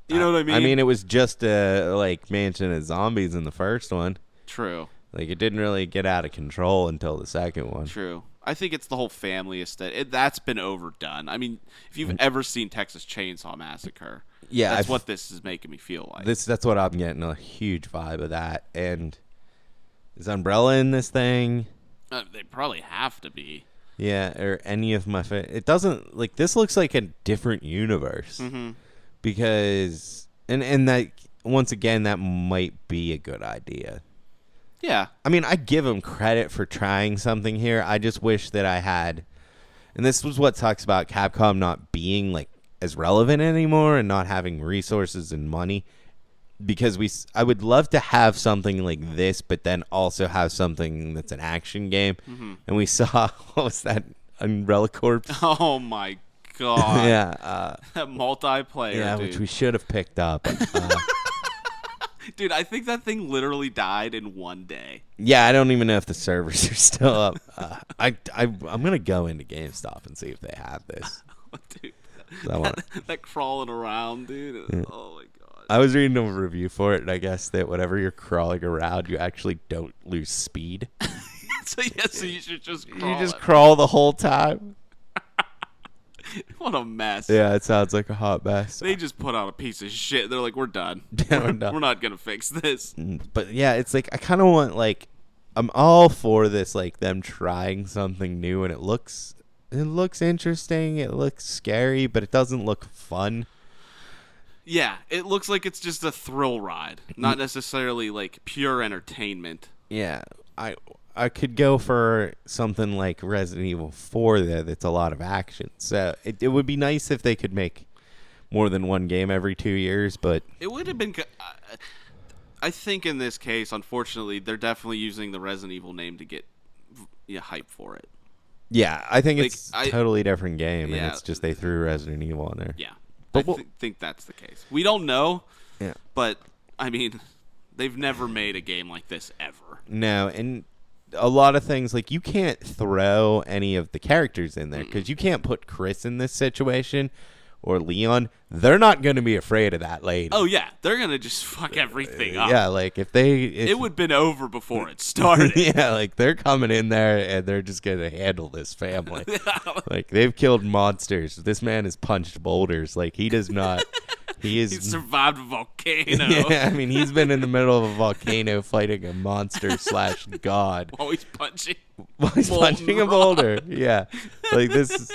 You know what I mean? I mean, it was just a mansion of zombies in the first one. True. Like it didn't really get out of control until the second one. True. I think it's the whole family aesthetic. That's been overdone. I mean, if you've ever seen Texas Chainsaw Massacre, that's what this is making me feel like. That's what I'm getting, a huge vibe of that. And is Umbrella in this thing? They probably have to be. Yeah, or any of my it doesn't like this looks like a different universe. Mm-hmm. Because and that once again that might be a good idea. Yeah. I mean, I give them credit for trying something here. I just wish that I had, and this was what talks about Capcom not being like as relevant anymore and not having resources and money. Because I would love to have something like this, but then also have something that's an action game. Mm-hmm. And we saw, what was that, Umbrella Corps? Oh my God. Yeah. That multiplayer, yeah, dude. which we should have picked up. Dude, I think that thing literally died in one day. Yeah, I don't even know if the servers are still up. I'm going to go into GameStop and see if they have this. Dude, that crawling around, dude. Yeah. Oh, my God. I was reading a review for it, and I guess that whenever you're crawling around, you actually don't lose speed. So you should just crawl. You just crawl the whole time. What a mess. Yeah, it sounds like a hot mess. They just put out a piece of shit. They're like, we're done. Yeah, we're done. We're not going to fix this. But yeah, it's like, I kind of want, like, I'm all for this, like, them trying something new, and it looks interesting. It looks scary, but it doesn't look fun. Yeah, it looks like it's just a thrill ride, not necessarily like pure entertainment. Yeah, I could go for something like Resident Evil 4 that's a lot of action. So it would be nice if they could make more than one game every 2 years, but it would have been. I think in this case, unfortunately, they're definitely using the Resident Evil name to get hype for it. Yeah, I think it's a totally different game, and it's just they threw Resident Evil in there. Yeah. I think that's the case. We don't know, but, I mean, they've never made a game like this ever. No, and a lot of things, like, you can't throw any of the characters in there, because you can't put Chris in this situation, or Leon. They're not going to be afraid of that lady. Oh, yeah. They're going to just fuck everything up. Yeah, like, if it would have been over before it started. Yeah, like, they're coming in there, and they're just going to handle this family. Like, they've killed monsters. This man has punched boulders. Like, he does not... He survived a volcano. Yeah, I mean, he's been in the middle of a volcano fighting a monster / god. While he's punching a boulder. Yeah. Like, this is...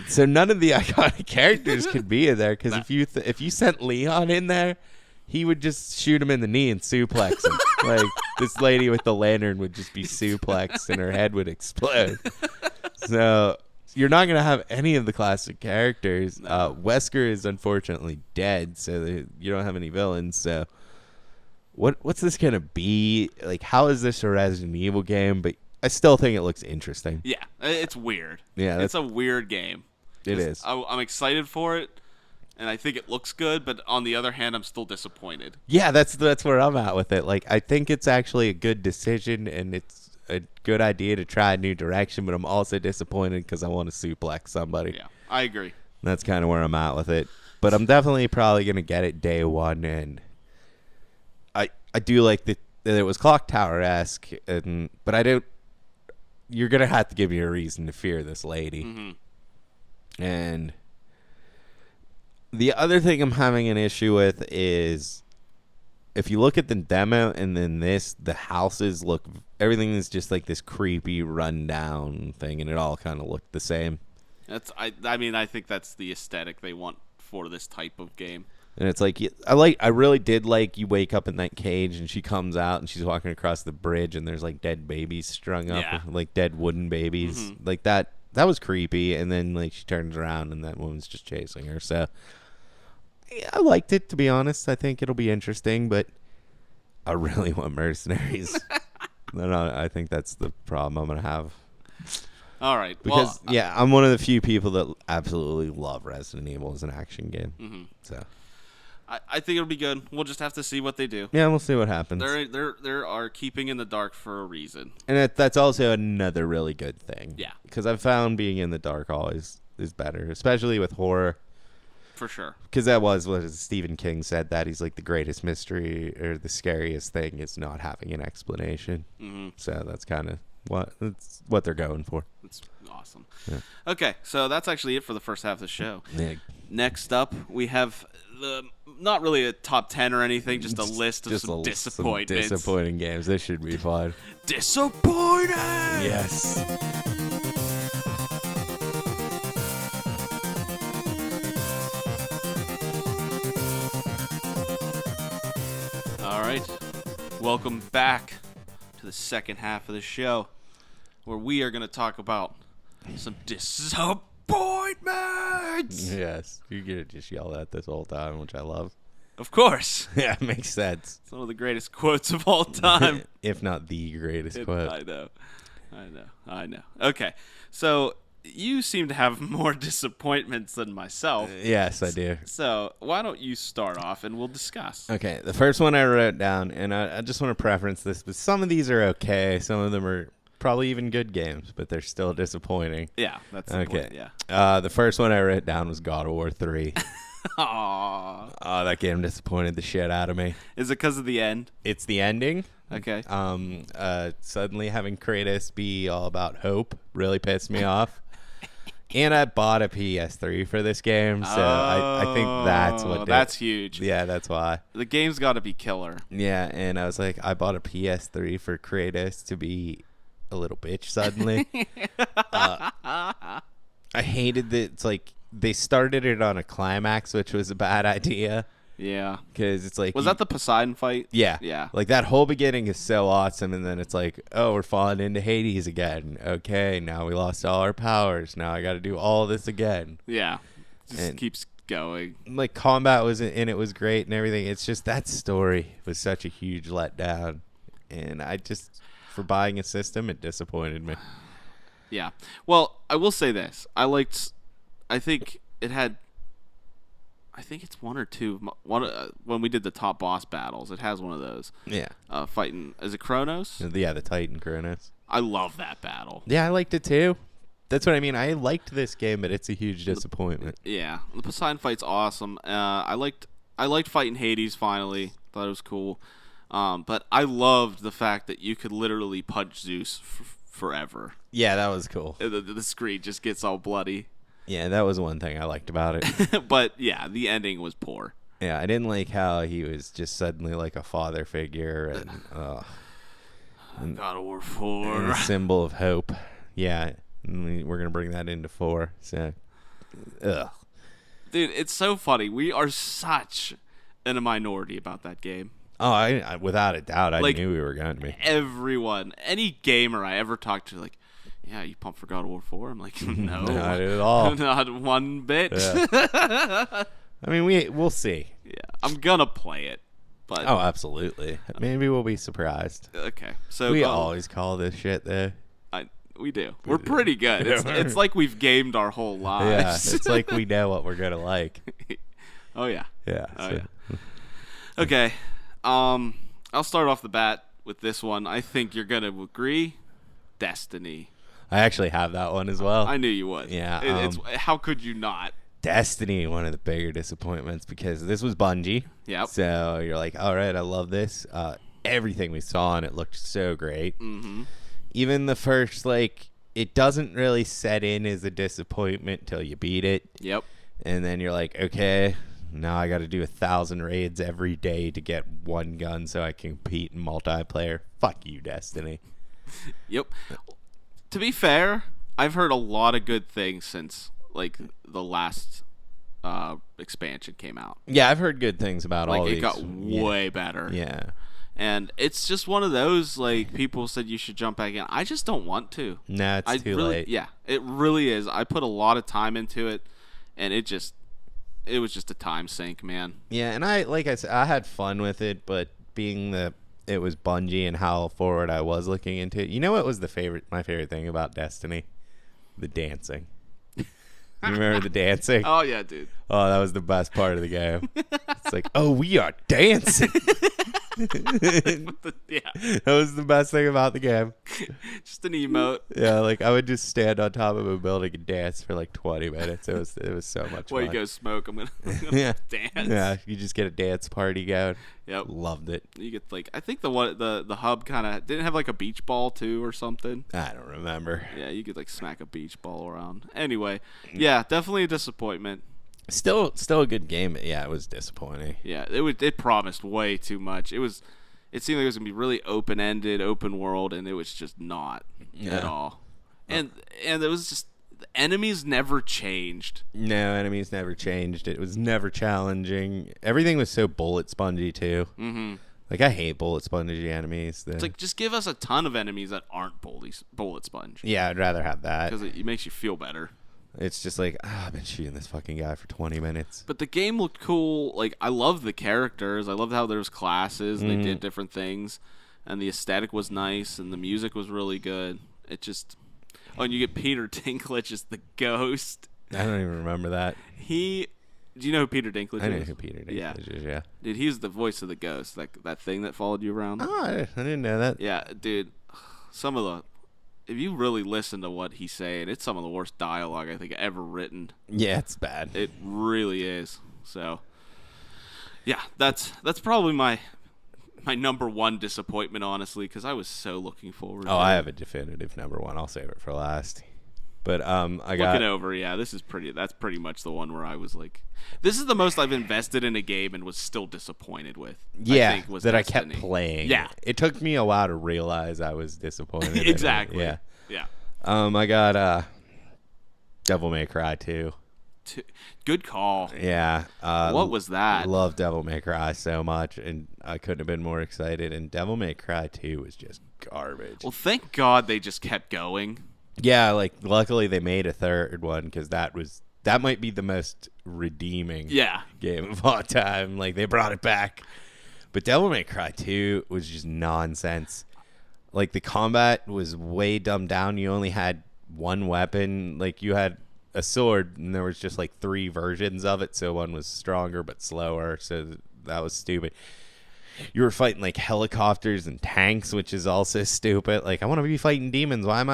So none of the iconic characters could be in there, because if you sent Leon in there, he would just shoot him in the knee and suplex him. Like, this lady with the lantern would just be suplexed and her head would explode. So you're not going to have any of the classic characters. No. Wesker is unfortunately dead, so you don't have any villains. So what's this going to be? Like, how is this a Resident Evil game? But I still think it looks interesting. Yeah, it's weird. Yeah, it's a weird game. It is. I'm excited for it, and I think it looks good, but on the other hand, I'm still disappointed. Yeah, that's where I'm at with it. Like, I think it's actually a good decision, and it's a good idea to try a new direction, but I'm also disappointed because I want to suplex somebody. Yeah, I agree. That's kind of where I'm at with it. But I'm definitely probably going to get it day one, and I do like that it was Clock Tower-esque, but I don't. You're going to have to give me a reason to fear this lady. Mm-hmm. And the other thing I'm having an issue with is if you look at the demo and then the houses everything is just like this creepy rundown thing, and it all kind of looked the same. I mean, I think that's the aesthetic they want for this type of game. And it's like I really did like you wake up in that cage and she comes out and she's walking across the bridge and there's like dead babies strung up, like dead wooden babies, like that. That was creepy. And then like she turns around and that woman's just chasing her. So yeah, I liked it, to be honest. I think it'll be interesting, but I really want mercenaries. I think that's the problem I'm gonna have. All right. Because I'm one of the few people that absolutely love Resident Evil as an action game. Mm-hmm. So I think it'll be good. We'll just have to see what they do. Yeah, we'll see what happens. They are keeping in the dark for a reason. And that's also another really good thing. Yeah. Because I've found being in the dark always is better, especially with horror. For sure. Because that was what Stephen King said, that he's like the greatest mystery or the scariest thing is not having an explanation. Mm-hmm. So that's kind of what they're going for. It's awesome. Yeah. Okay, so that's actually it for the first half of the show. Yeah. Next up, we have not really a top 10 or anything, just a list of some disappointments. Some disappointing games. This should be fun. Disappointing! Yes. All right. Welcome back to the second half of the show, where we are going to talk about some disappointments. Yes. You're going to just yell at this whole time, which I love. Of course. Yeah, it makes sense. It's one of the greatest quotes of all time. If not the greatest quote. I know. Okay. So you seem to have more disappointments than myself. Yes, I do. So why don't you start off and we'll discuss. Okay, the first one I wrote down, and I just want to preference this, but some of these are okay. Some of them are probably even good games, but they're still disappointing. Yeah, that's the point, yeah. The first one I wrote down was God of War 3. Aww. Oh, that game disappointed the shit out of me. Is it because of the end? It's the ending. Okay. Suddenly having Kratos be all about hope really pissed me off. And I bought a PS3 for this game, so I think that's what did. That's huge. Yeah, that's why. The game's got to be killer. Yeah, and I was like, I bought a PS3 for Kratos to be a little bitch suddenly. I hated that. It's like they started it on a climax, which was a bad idea. Yeah. Because it's like... Was that the Poseidon fight? Yeah. Yeah. Like, that whole beginning is so awesome, and then it's like, oh, we're falling into Hades again. Okay, now we lost all our powers. Now I got to do all this again. Yeah. Just keeps going. Like, combat was in it was great and everything. It's just that story was such a huge letdown. And I just... For buying a system, it disappointed me. Yeah. Well, I will say this. I think it's one or two. When we did the top boss battles, it has one of those. Yeah. Fighting. Is it Kronos? Yeah, the Titan Kronos. I love that battle. Yeah, I liked it too. That's what I mean. I liked this game, but it's a huge disappointment. Yeah. The Poseidon fight's awesome. I liked fighting Hades finally. Thought it was cool. But I loved the fact that you could literally punch Zeus forever. Yeah, that was cool. The screen just gets all bloody. Yeah, that was one thing I liked about it. But, yeah, the ending was poor. Yeah, I didn't like how he was just suddenly like a father figure and God of War 4. and a symbol of hope. Yeah, we're going to bring that into 4. So, ugh. Dude, it's so funny. We are such in a minority about that game. Oh, I without a doubt, I knew we were going to be. Everyone, any gamer I ever talked to, like, yeah, you pumped for God of War 4? I'm like, no. Not at all. Not one bit. Yeah. I mean, we'll see. Yeah, I'm going to play it. But oh, absolutely. Maybe we'll be surprised. Okay. So we always call this shit, though. We do. We're pretty good. It's like we've gamed our whole lives. Yeah, it's like we know what we're going to like. Oh, yeah. Yeah. Yeah. Okay. I'll start off the bat with this one. I think you're going to agree. Destiny. I actually have that one as well. I knew you would. Yeah. How could you not? Destiny, one of the bigger disappointments because this was Bungie. Yep. So you're like, all right, I love this. Everything we saw and it looked so great. Mm-hmm. Even the first, it doesn't really set in as a disappointment till you beat it. Yep. And then you're like, okay, now I got to do 1,000 raids every day to get one gun so I can compete in multiplayer. Fuck you, Destiny. Yep. To be fair, I've heard a lot of good things since the last expansion came out. Yeah, I've heard good things about all these. It got way better. Yeah. And it's just one of those, people said you should jump back in. I just don't want to. Nah, it's too late. Yeah, it really is. I put a lot of time into it, and it was just a time sink, man. Yeah, and I said, I had fun with it, but being it was Bungie and how forward I was looking into it. You know what was my favorite thing about Destiny? The dancing. You remember the dancing? Oh, yeah, dude. Oh, that was the best part of the game. It's like, oh, we are dancing. Yeah. That was the best thing about the game. Just an emote. Yeah, I would just stand on top of a building and dance for 20 minutes. It was so much While fun. you go smoke, I'm gonna Yeah. dance. Yeah, you just get a dance party going. Yep. Loved it. You get I think the hub kind of didn't have a beach ball too or something. I don't remember. Yeah, you could smack a beach ball around. Anyway, yeah, definitely a disappointment. Still a good game, but yeah, it was disappointing. Yeah, it promised way too much. It seemed like it was gonna be really open-ended, open world, and it was just not at all. And it was just the enemies never changed. No, enemies never changed. It was never challenging. Everything was so bullet spongy too. Mm-hmm. I hate bullet spongy enemies. It's just give us a ton of enemies that aren't bullet sponge. Yeah, I'd rather have that because it makes you feel better. It's just I've been shooting this fucking guy for 20 minutes. But the game looked cool. I love the characters. I loved how there was classes and they did different things. And the aesthetic was nice and the music was really good. It just... Oh, and you get Peter Dinklage as the ghost. I don't even remember that. Do you know who Peter Dinklage is? I know who Peter Dinklage is, yeah. Dude, he's the voice of the ghost. That thing that followed you around. Oh, I didn't know that. Yeah, dude. If you really listen to what he's saying, it's some of the worst dialogue I think ever written. Yeah, it's bad. It really is. So, yeah, that's probably my number one disappointment, honestly, because I was so looking forward to it. I have a definitive number one. I'll save it for last. But looking over, yeah, that's pretty much the one where I was this is the most I've invested in a game and was still disappointed with. Yeah, I think, was Destiny. I kept playing. Yeah. It took me a while to realize I was disappointed. Exactly. Yeah. Yeah. I got Devil May Cry 2. Good call. Yeah. What was that? I love Devil May Cry so much, and I couldn't have been more excited. And Devil May Cry 2 was just garbage. Well, thank God they just kept going. Yeah, luckily they made a third one because that might be the most redeeming game of all time. They brought it back. But Devil May Cry 2 was just nonsense. The combat was way dumbed down. You only had one weapon. You had a sword, and there was just 3 versions of it. So one was stronger but slower. So that was stupid. You were fighting helicopters and tanks, which is also stupid. I want to be fighting demons. Why am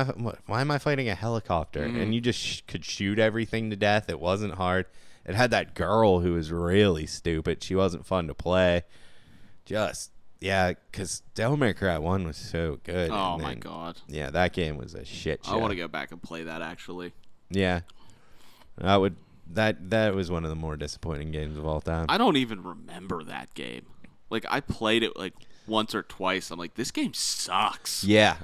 I fighting a helicopter? And you just could shoot everything to death. It wasn't hard. It had that girl who was really stupid. She wasn't fun to play. Because Devil May Cry 1 was so good. Oh my God. Yeah, that game was a shit show. I want to go back and play that actually. Yeah, that was one of the more disappointing games of all time. I don't even remember that game. I played it once or twice. I'm this game sucks. Yeah,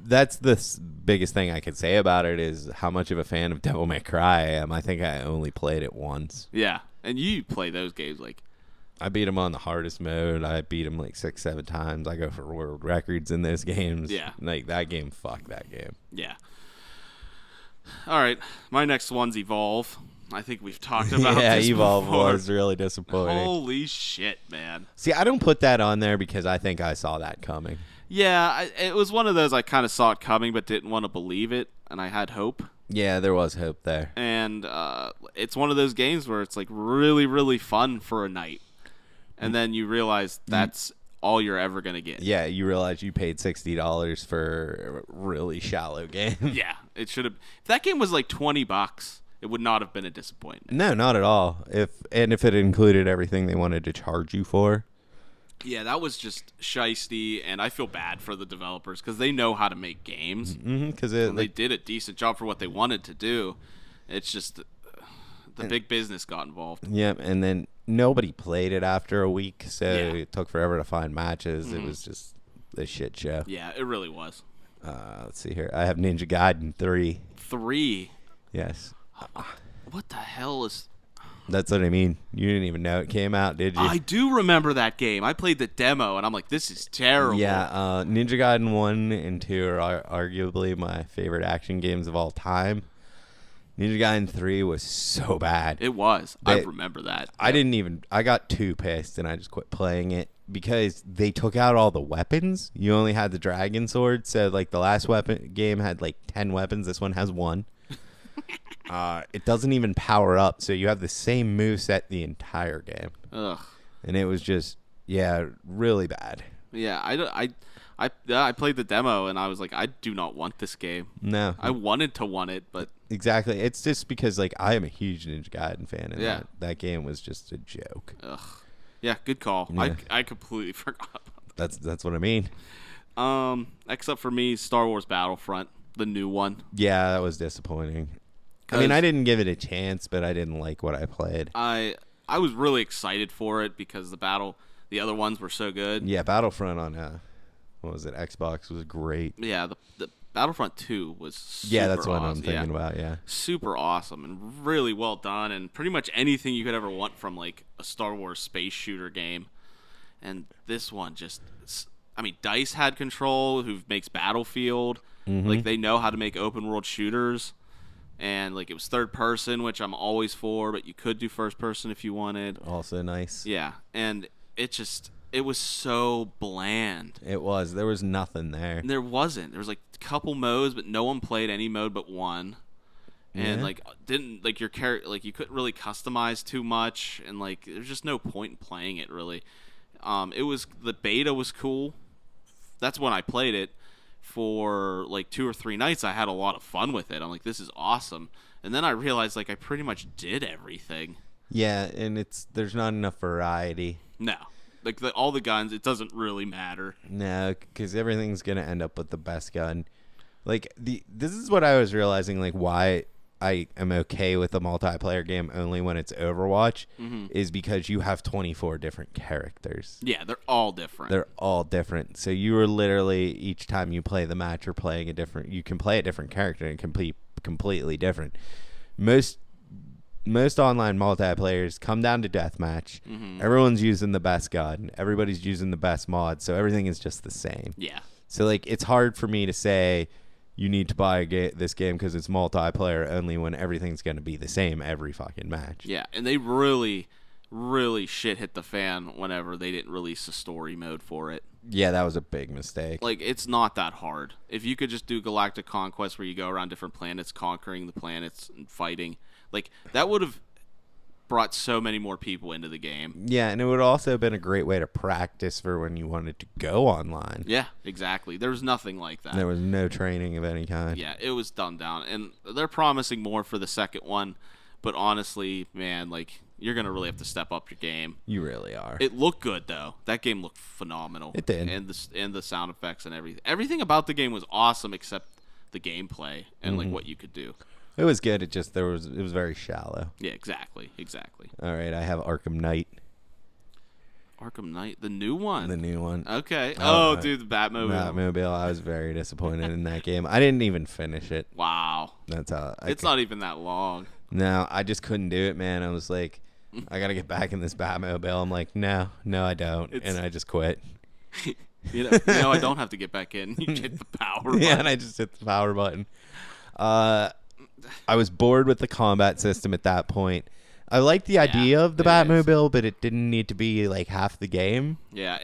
that's the biggest thing I could say about it is how much of a fan of Devil May Cry I am. I think I only played it once. Yeah, and you play those games I beat him on the hardest mode. I beat him 6-7 times. I go for world records in those games. Yeah. That game, fuck that game. Yeah. All right, my next one's Evolve. I think we've talked about this Evolve before. was really disappointing. Holy shit, man. See, I don't put that on there because I think I saw that coming. Yeah, it was one of those I kind of saw it coming but didn't want to believe it, and I had hope. Yeah, there was hope there. And it's one of those games where it's really, really fun for a night. And then you realize that's all you're ever going to get. Yeah, you realize you paid $60 for a really shallow game. Yeah, it should have. If that game was like $20, it would not have been a disappointment. No, not at all. If it included everything they wanted to charge you for. Yeah, that was just shiesty, and I feel bad for the developers because they know how to make games. Because they did a decent job for what they wanted to do. It's just the big business got involved. Yeah, and then nobody played it after a week, so it took forever to find matches. It was just a shit show. Yeah, it really was. Let's see here. I have Ninja Gaiden 3. 3? Yes. What the hell is... That's what I mean. You didn't even know it came out, did you? I do remember that game. I played the demo, and I'm like, this is terrible. Yeah, Ninja Gaiden 1 and 2 are arguably my favorite action games of all time. Ninja Gaiden 3 was so bad. It was. I remember that. I got too pissed, and I just quit playing it because they took out all the weapons. You only had the dragon sword, so like the last game had like 10 weapons. This one has 1. It doesn't even power up, so you have the same moveset the entire game. Ugh. And it was just, really bad. Yeah, I played the demo, and I was like, I do not want this game. No. I wanted to want it, but... Exactly. It's just because, like, I am a huge Ninja Gaiden fan, and that game was just a joke. Ugh. Yeah, good call. Yeah. I completely forgot. That's what I mean. Except for me, Star Wars Battlefront, the new one. Yeah, that was disappointing. I mean, I didn't give it a chance, but I didn't like what I played. I was really excited for it because the other ones were so good. Yeah, Battlefront on what was it, Xbox was great. Yeah, the Battlefront 2 was super that's what awesome. I'm thinking about, yeah. Super awesome and really well done, and pretty much anything you could ever want from like a Star Wars space shooter game. And this one just, I mean, DICE had control, who makes Battlefield. Like, they know how to make open world shooters. And like, it was third person, which I'm always for, but you could do first person if you wanted. Also nice. Yeah, and it was so bland. It was. There was nothing there. There wasn't. There was like a couple modes, but no one played any mode but one. And like, didn't like your character, like, you couldn't really customize too much, and like, there's just no point in playing it really. The beta was cool. That's when I played it. For like 2 or 3 nights, I had a lot of fun with it. I'm like, this is awesome. And then I realized, like, I pretty much did everything. Yeah, and there's not enough variety. No. Like, all the guns, it doesn't really matter. No, because everything's going to end up with the best gun. Like, this is what I was realizing, like, why I am okay with a multiplayer game only when it's Overwatch, is because you have 24 different characters. Yeah, they're all different. So you are literally, each time you play the match, you're playing you can play a different character and completely different. Most online multiplayers come down to deathmatch. Everyone's using the best gun. Everybody's using the best mod, so everything is just the same. Yeah. So, like, it's hard for me to say you need to buy this game because it's multiplayer only when everything's going to be the same every fucking match. Yeah, and they really, really shit hit the fan whenever they didn't release a story mode for it. Yeah, that was a big mistake. Like, it's not that hard. If you could just do Galactic Conquest where you go around different planets, conquering the planets and fighting, like, that would have brought so many more people into the game. Yeah, and it would also have been a great way to practice for when you wanted to go online. Yeah, exactly. There was nothing like that. There was no training of any kind. Yeah, it was dumbed down. And they're promising more for the second one, but honestly, man, like, you're going to really have to step up your game. You really are. It looked good, though. That game looked phenomenal. It did. And the sound effects and everything. Everything about the game was awesome except the gameplay and, like, what you could do. It was good. It was very shallow. Yeah, exactly. All right, I have Arkham Knight. Arkham Knight, the new one. The new one. Okay. Dude, the Batmobile. Batmobile. I was very disappointed in that game. I didn't even finish it. Wow. That's how. It's not even that long. No, I just couldn't do it, man. I was like, I gotta get back in this Batmobile. I'm like, no, I don't, and I just quit. you know, I don't have to get back in. You hit the power button. Yeah, and I just hit the power button. I was bored with the combat system at that point. I liked the idea of the Batmobile, but it didn't need to be like half the game. Yeah,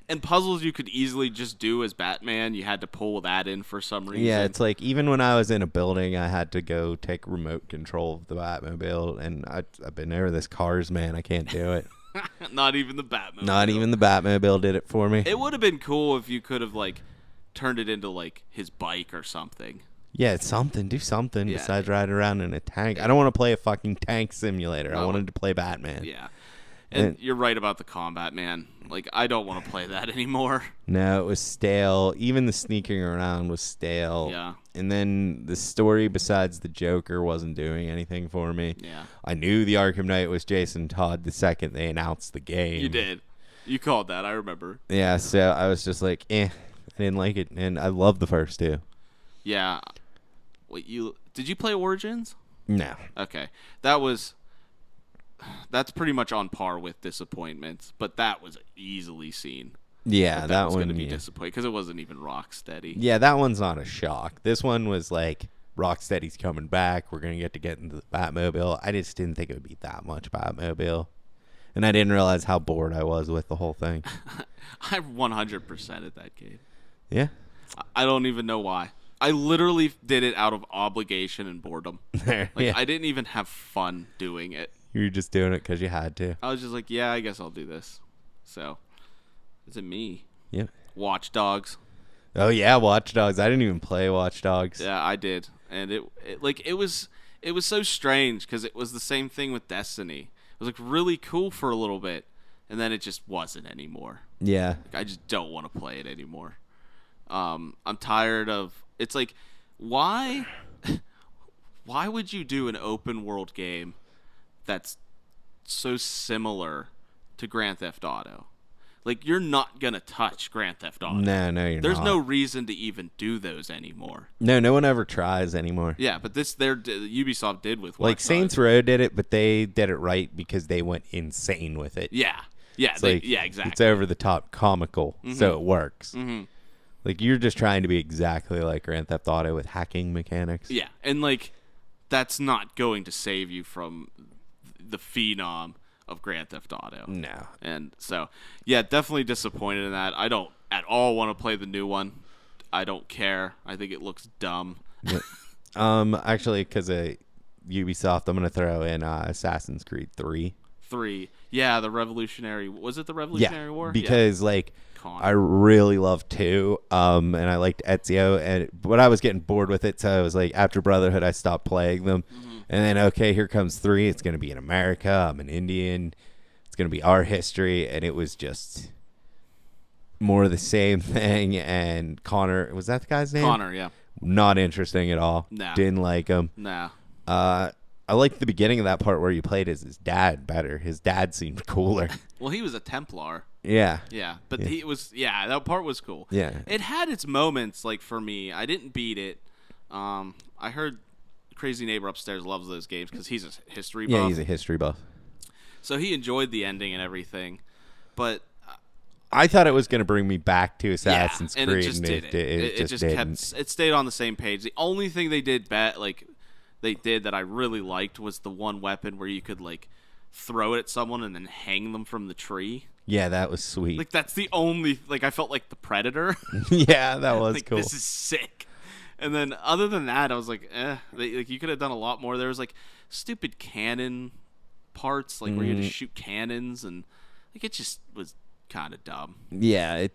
and puzzles you could easily just do as Batman. You had to pull that in for some reason. Yeah, it's like even when I was in a building, I had to go take remote control of the Batmobile, and I've been over this Cars, man. I can't do it. Not even the Batmobile. Not even the Batmobile did it for me. It would have been cool if you could have like turned it into like his bike or something. Yeah, it's something. Do something besides ride around in a tank. I don't want to play a fucking tank simulator. No. I wanted to play Batman. Yeah. And you're right about the combat, man. Like, I don't want to play that anymore. No, it was stale. Even the sneaking around was stale. Yeah. And then the story, besides the Joker, wasn't doing anything for me. Yeah. I knew the Arkham Knight was Jason Todd the second they announced the game. You did. You called that, I remember. Yeah, so I was just like, I didn't like it. And I loved the first two. Yeah. Did you play Origins? No. Okay. That's pretty much on par with Disappointments, but that was easily seen. Yeah, that was one going to be disappointing because it wasn't even Rocksteady. Yeah, that one's not a shock. This one was like, Rocksteady's coming back. We're going to get into the Batmobile. I just didn't think it would be that much Batmobile. And I didn't realize how bored I was with the whole thing. I 100% at that game. Yeah? I don't even know why. I literally did it out of obligation and boredom. I didn't even have fun doing it. You were just doing it because you had to. I was just like, yeah, I guess I'll do this. So, is it me? Yeah. Watch Dogs. Oh yeah, Watch Dogs. I didn't even play Watch Dogs. Yeah, I did, and it was so strange because it was the same thing with Destiny. It was like really cool for a little bit, and then it just wasn't anymore. Yeah. I just don't want to play it anymore. I'm tired of. It's like, why would you do an open world game that's so similar to Grand Theft Auto? Like, you're not going to touch Grand Theft Auto. No, you're not. There's no reason to even do those anymore. No one ever tries anymore. Yeah, but Ubisoft did with Watch Like, Saints Row did it, but they did it right because they went insane with it. Yeah. Yeah, exactly. It's over the top comical, so it works. Mm-hmm. Like, you're just trying to be exactly like Grand Theft Auto with hacking mechanics. Yeah, and, like, that's not going to save you from the phenom of Grand Theft Auto. No. And so, yeah, definitely disappointed in that. I don't at all want to play the new one. I don't care. I think it looks dumb. Actually, because of Ubisoft, I'm going to throw in Assassin's Creed 3. 3. Yeah, the Revolutionary. Was it the Revolutionary War? Because, I really loved 2, and I liked Ezio, but I was getting bored with it, so I was like, after Brotherhood, I stopped playing them. Mm-hmm. And then, okay, here comes 3. It's going to be in America. I'm an Indian. It's going to be our history. And it was just more of the same thing. And Connor, was that the guy's name? Connor, yeah. Not interesting at all. No. Didn't like him. No. I liked the beginning of that part where you played as his dad better. His dad seemed cooler. Well, he was a Templar. Yeah. Yeah, but that part was cool. Yeah. It had its moments, like, for me. I didn't beat it. I heard Crazy Neighbor upstairs loves those games because he's a history buff. Yeah, he's a history buff. So he enjoyed the ending and everything, but I thought it was going to bring me back to Assassin's Creed, and it just didn't. It just didn't. It stayed on the same page. The only thing they did that I really liked was the one weapon where you could throw it at someone and then hang them from the tree. Yeah, that was sweet. Like, that's the only I felt like the Predator. Yeah, that was cool. This is sick. And then other than that, I was like, you could have done a lot more. There was stupid cannon parts, where you had to shoot cannons, and it just was kind of dumb. Yeah,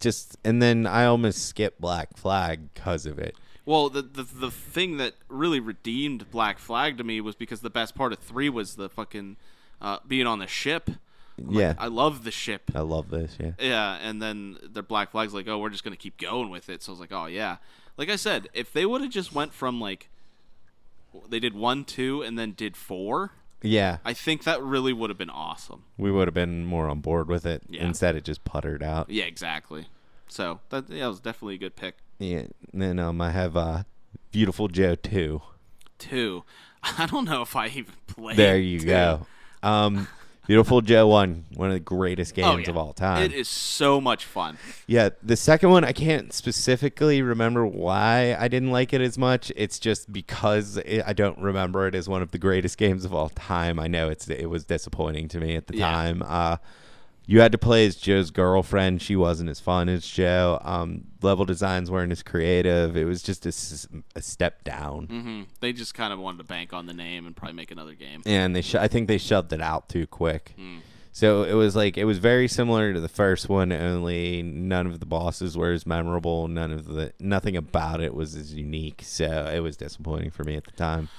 and then I almost skipped Black Flag because of it. Well, the thing that really redeemed Black Flag to me was because the best part of 3 was the fucking being on the ship. I love the ship. I love this, yeah. Yeah, and then their Black Flag's like, oh, we're just going to keep going with it. So I was like, oh, yeah. Like I said, if they would have just went from, they did 1, 2, and then did 4. Yeah. I think that really would have been awesome. We would have been more on board with it. Yeah. Instead, it just puttered out. Yeah, exactly. So, that was definitely a good pick. Yeah. And then I have Beautiful Joe 2. 2. I don't know if I even played There you 2. go. Beautiful Joe 1, one of the greatest games of all time. It is so much fun. Yeah, the second one, I can't specifically remember why I didn't like it as much. It's just because I don't remember it as one of the greatest games of all time. I know it was disappointing to me at the time. You had to play as Joe's girlfriend. She wasn't as fun as Joe. Level designs weren't as creative. It was just a step down. Mm-hmm. They just kind of wanted to bank on the name and probably make another game. And I think they shoved it out too quick. So it was very similar to the first one, only none of the bosses were as memorable. Nothing about it was as unique. So it was disappointing for me at the time.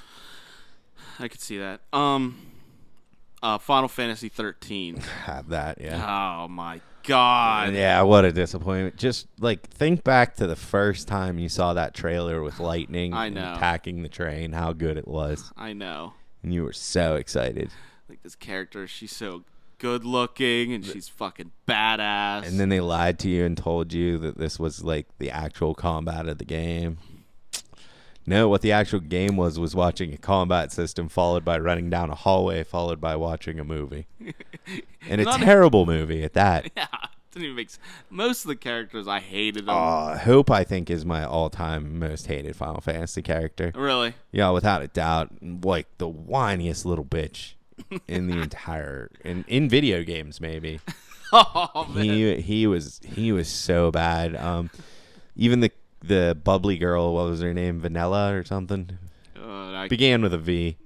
I could see that. Final Fantasy 13. Have that, yeah. Oh my God. Yeah, what a disappointment. Just think back to the first time you saw that trailer with lightning attacking the train, how good it was. I know. And you were so excited. Like this character, she's so good looking and she's fucking badass. And then they lied to you and told you that this was the actual combat of the game. No, what the actual game was watching a combat system followed by running down a hallway followed by watching a movie. And a terrible movie at that. Yeah. Didn't even make sense. Most of the characters I hated them. Hope, I think, is my all-time most hated Final Fantasy character. Really? Yeah, without a doubt. The whiniest little bitch in the entire in video games, maybe. Oh man. He was so bad. Even the bubbly girl, what was her name? Vanilla or something? Began with a V.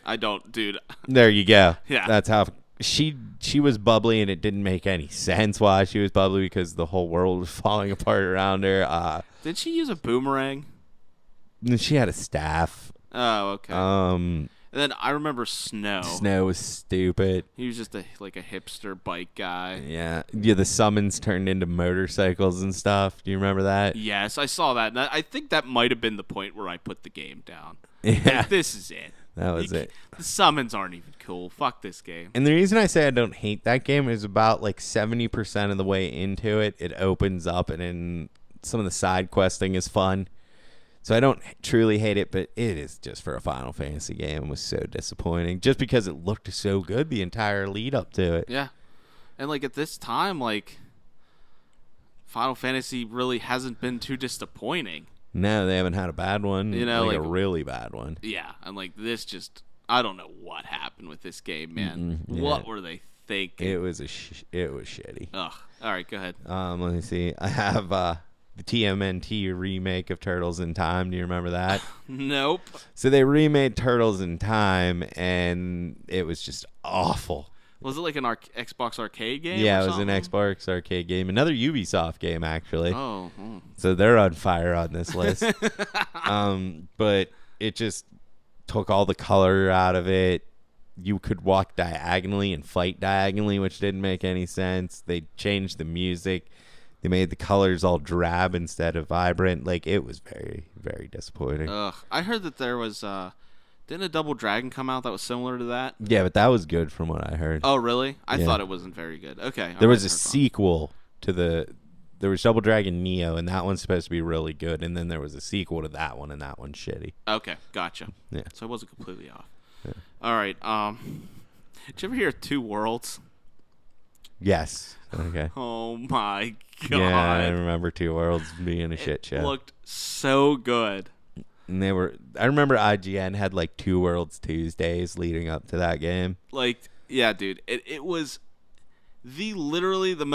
I don't, dude. There you go. Yeah. That's how she was bubbly, and it didn't make any sense why she was bubbly because the whole world was falling apart around her. Did she use a boomerang? She had a staff. Oh, okay. And then I remember Snow. Snow was stupid. He was just a hipster bike guy. Yeah. The summons turned into motorcycles and stuff. Do you remember that? Yes, I saw that. And I think that might have been the point where I put the game down. Yeah. This is it. That was it. The summons aren't even cool. Fuck this game. And the reason I say I don't hate that game is about 70% of the way into it, it opens up, and then some of the side questing is fun. So I don't truly hate it, but it is just for a Final Fantasy game. It was so disappointing just because it looked so good the entire lead up to it. Yeah. And at this time, Final Fantasy really hasn't been too disappointing. No, they haven't had a bad one. A really bad one. Yeah. And this just, I don't know what happened with this game, man. Yeah. What were they thinking? It was shitty. Ugh. All right, go ahead. Let me see. I have the TMNT remake of Turtles in Time. Do you remember that? Nope. So they remade Turtles in Time, and it was just awful. Was it like an Xbox arcade game? Yeah, or it was an Xbox arcade game. Another Ubisoft game, actually. Oh. So they're on fire on this list. But it just took all the color out of it. You could walk diagonally and fight diagonally, which didn't make any sense. They changed the music. They made the colors all drab instead of vibrant. It was very, very disappointing. Ugh. I heard that there was, didn't a Double Dragon come out that was similar to that? Yeah, but that was good from what I heard. Oh, really? I thought it wasn't very good. Okay. There was a sequel to there was Double Dragon Neo, and that one's supposed to be really good. And then there was a sequel to that one, and that one's shitty. Okay, gotcha. Yeah. So I wasn't completely off. Yeah. All right. Did you ever hear Two Worlds? Yes. Okay. Oh my god. Yeah, I remember Two Worlds being a shit show. It looked so good. And I remember IGN had Two Worlds Tuesdays leading up to that game. Yeah, dude. It was literally the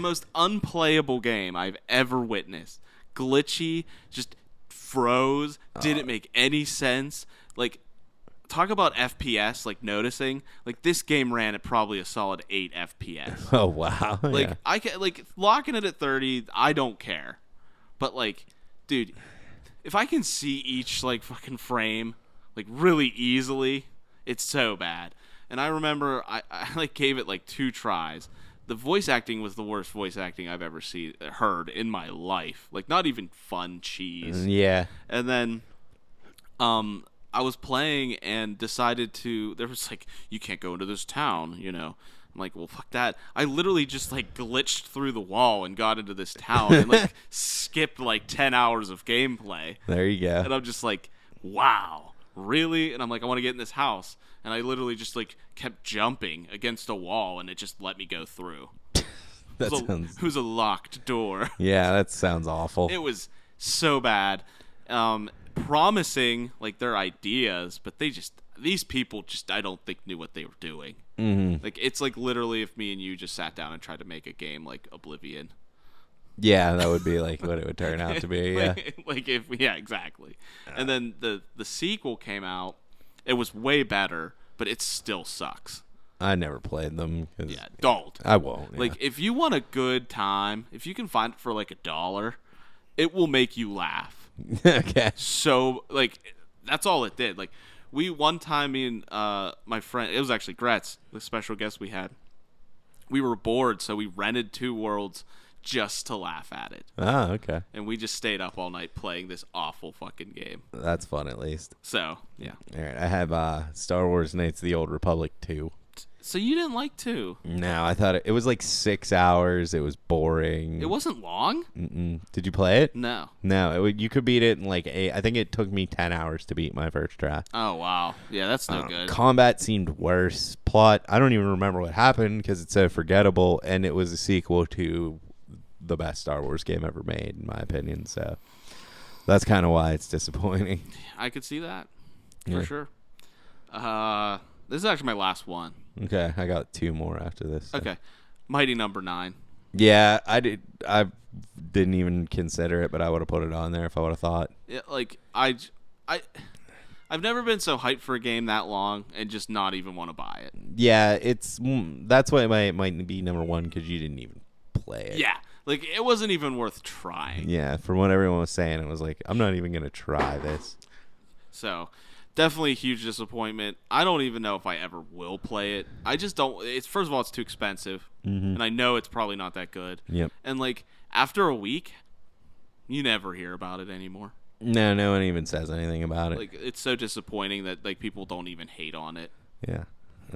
most unplayable game I've ever witnessed. Glitchy, just froze, didn't make any sense. Talk about FPS, noticing. This game ran at probably a solid 8 FPS. Oh, wow. Yeah. I can, locking it at 30, I don't care. But, dude, if I can see each, fucking frame, really easily, it's so bad. And I remember I gave it, 2 tries. The voice acting was the worst voice acting I've ever heard in my life. Not even fun cheese. Yeah. And then, I was playing and decided there was you can't go into this town, I'm like, well, fuck that. I literally just glitched through the wall and got into this town and skipped 10 hours of gameplay. There you go. And I'm just wow, really? And I'm I want to get in this house. And I literally just kept jumping against a wall and it just let me go through. It was a locked door. Yeah, that sounds awful. It was so bad. Promising their ideas, but these people just I don't think knew what they were doing. Mm-hmm. It's literally if me and you just sat down and tried to make a game like Oblivion. Yeah, that would be what it would turn out to be. Yeah, exactly. And then the sequel came out. It was way better, but it still sucks. I never played them. Yeah, don't. I won't. Like, if you want a good time, if you can find it for like $1, it will make you laugh. Okay. So, like, that's all it did. Like, one time, me and my friend, it was actually Gretz, the special guest we had. We were bored, so we rented 2 Worlds just to laugh at it. Ah, okay. And we just stayed up all night playing this awful fucking game. That's fun, at least. So, yeah. All right, I have Star Wars Knights of the Old Republic 2. So you didn't like 2? No, I thought it was like 6 hours. It was boring. It wasn't long? Mm-mm. Did you play it? No. No, you could beat it in like 8. I think it took me 10 hours to beat my first try. Oh, wow. Yeah, that's no good. Combat seemed worse. Plot, I don't even remember what happened because it's so forgettable, and it was a sequel to the best Star Wars game ever made, in my opinion. So that's kind of why it's disappointing. I could see that for sure. This is actually my last one. Okay, I got 2 more after this. So. Okay, Mighty Number 9. Yeah, I didn't even consider it, but I would have put it on there if I would have thought. Yeah, like I've never been so hyped for a game that long and just not even want to buy it. Yeah, that's why it might be number 1 because you didn't even play it. Yeah, like it wasn't even worth trying. Yeah, from what everyone was saying, it was like I'm not even gonna try this. So. Definitely a huge disappointment. I don't even know if I ever will play it. I just don't. First of all, it's too expensive, and I know it's probably not that good. Yep. And like after a week, you never hear about it anymore. No one even says anything about it. Like it's so disappointing that like people don't even hate on it. Yeah.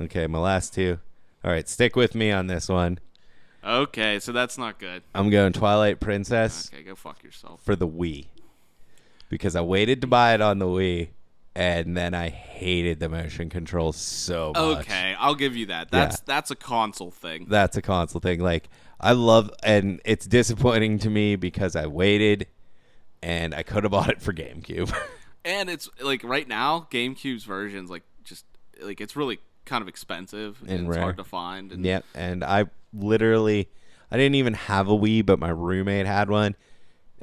Okay, my last 2. All right, stick with me on this one. Okay, so that's not good. I'm going Twilight Princess. Okay, go fuck yourself. For the Wii, because I waited to buy it on the Wii. And then I hated the motion controls so much. Okay, I'll give you that. That's a console thing. That's a console thing. Like I love, and it's disappointing to me because I waited, and I could have bought it for GameCube. And it's like right now, GameCube's version's like just like it's really kind of expensive and it's hard to find. And yeah, and I didn't even have a Wii, but my roommate had one.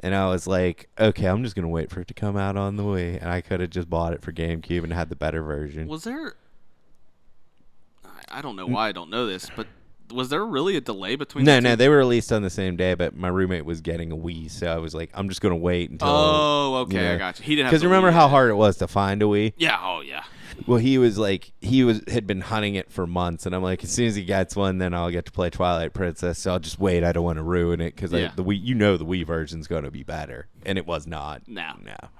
And I was like, okay, I'm just going to wait for it to come out on the Wii. And I could have just bought it for GameCube and had the better version. Was there... I don't know why I don't know this, but was there really a delay between the two? No, they were released on the same day, but my roommate was getting a Wii, so I was like, I'm just going to wait until... Oh, okay, I got you. He didn't have because remember how hard it was to find a Wii? Yeah, oh, yeah. Well, had been hunting it for months, and I'm like, as soon as he gets one, then I'll get to play Twilight Princess. So I'll just wait. I don't want to ruin it because the Wii, the Wii version's going to be better, and it was not. No.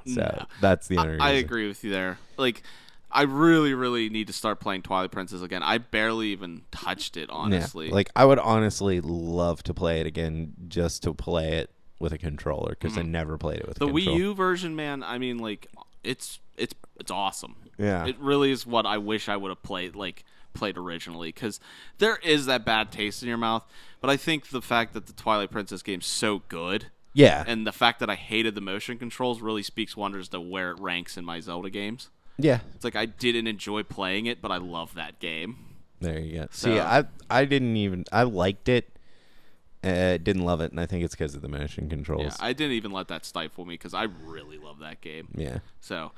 So that's the only reason. I agree with you there. Like, I really, really need to start playing Twilight Princess again. I barely even touched it, honestly. Yeah. Like, I would honestly love to play it again, just to play it with a controller because I never played it with a controller. The Wii U version, man. I mean, like, it's awesome. Yeah, it really is what I wish I would have played originally, because there is that bad taste in your mouth. But I think the fact that the Twilight Princess game's so good, and the fact that I hated the motion controls really speaks wonders to where it ranks in my Zelda games. Yeah, it's like I didn't enjoy playing it, but I love that game. There you go. So, see, I liked it. Didn't love it, and I think it's because of the motion controls. Yeah, I didn't even let that stifle me because I really love that game. Yeah. So.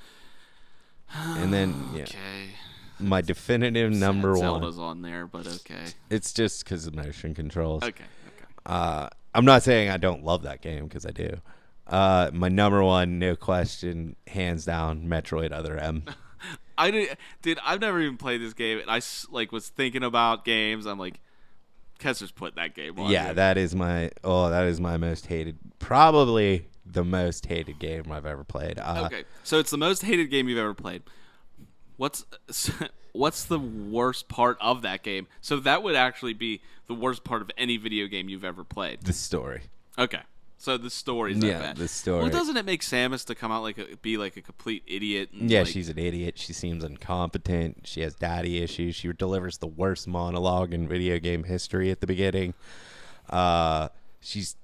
And then, okay. My definitive number 1. Zelda's on there, but okay. It's just because of motion controls. Okay. I'm not saying I don't love that game, because I do. My number 1, no question, hands down, Metroid Other M. I've never even played this game, and I was thinking about games. I'm like, Kester's put that game on. Yeah, that is my most hated, probably the most hated game I've ever played. Okay, so it's the most hated game you've ever played. What's the worst part of that game? So that would actually be the worst part of any video game you've ever played. The story. Okay, so the story's that bad. The story. Well, doesn't it make Samus to come out be like a complete idiot? And she's an idiot. She seems incompetent. She has daddy issues. She delivers the worst monologue in video game history at the beginning. She's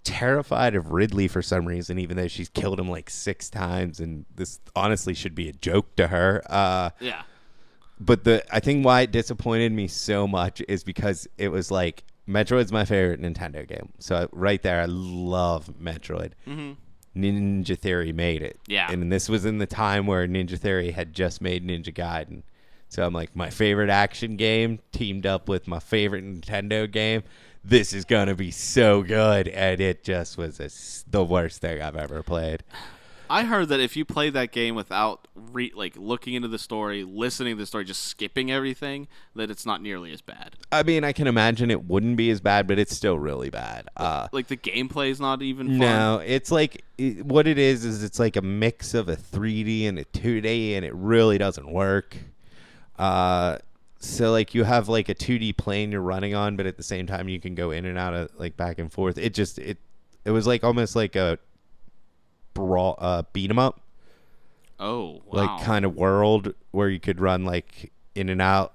terrified of Ridley for some reason, even though she's killed him like 6 times, and this honestly should be a joke to her. Yeah. But I think why it disappointed me so much is because it was like, Metroid's my favorite Nintendo game. So right there, I love Metroid. Mm-hmm. Ninja Theory made it. Yeah. And this was in the time where Ninja Theory had just made Ninja Gaiden. So I'm like, my favorite action game teamed up with my favorite Nintendo game. This is going to be so good. And it just was the worst thing I've ever played. I heard that if you play that game without looking into the story, listening to the story, just skipping everything, that it's not nearly as bad. I mean, I can imagine it wouldn't be as bad, but it's still really bad. Like the gameplay is not even fun? No, it's like what it is it's like a mix of a 3D and a 2D, and it really doesn't work. So like you have like a 2D plane you're running on, but at the same time you can go in and out of like back and forth. It was like almost like a brawl beat 'em up. Oh, wow. Like kind of world where you could run like in and out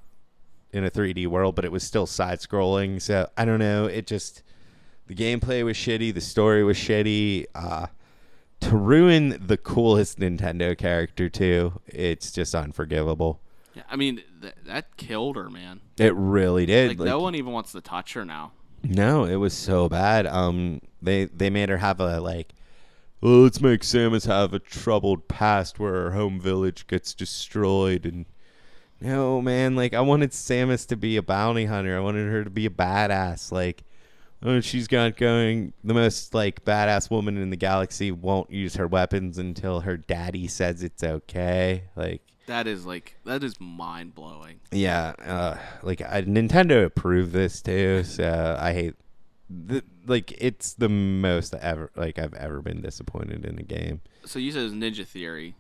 in a 3D world, but it was still side scrolling. So I don't know, the gameplay was shitty, the story was shitty. To ruin the coolest Nintendo character too, it's just unforgivable. Yeah, I mean, that killed her, man. It really did. Like no one even wants to touch her now. No, it was so bad. They made her have a like, well, let's make Samus have a troubled past where her home village gets destroyed. And no, man, like I wanted Samus to be a bounty hunter. I wanted her to be a badass. Like, oh, she's got going. The most like badass woman in the galaxy won't use her weapons until her daddy says it's okay. Like that is mind blowing. Yeah, Nintendo approved this too, so I hate. It's the most I've ever been disappointed in a game. So you said it was Ninja Theory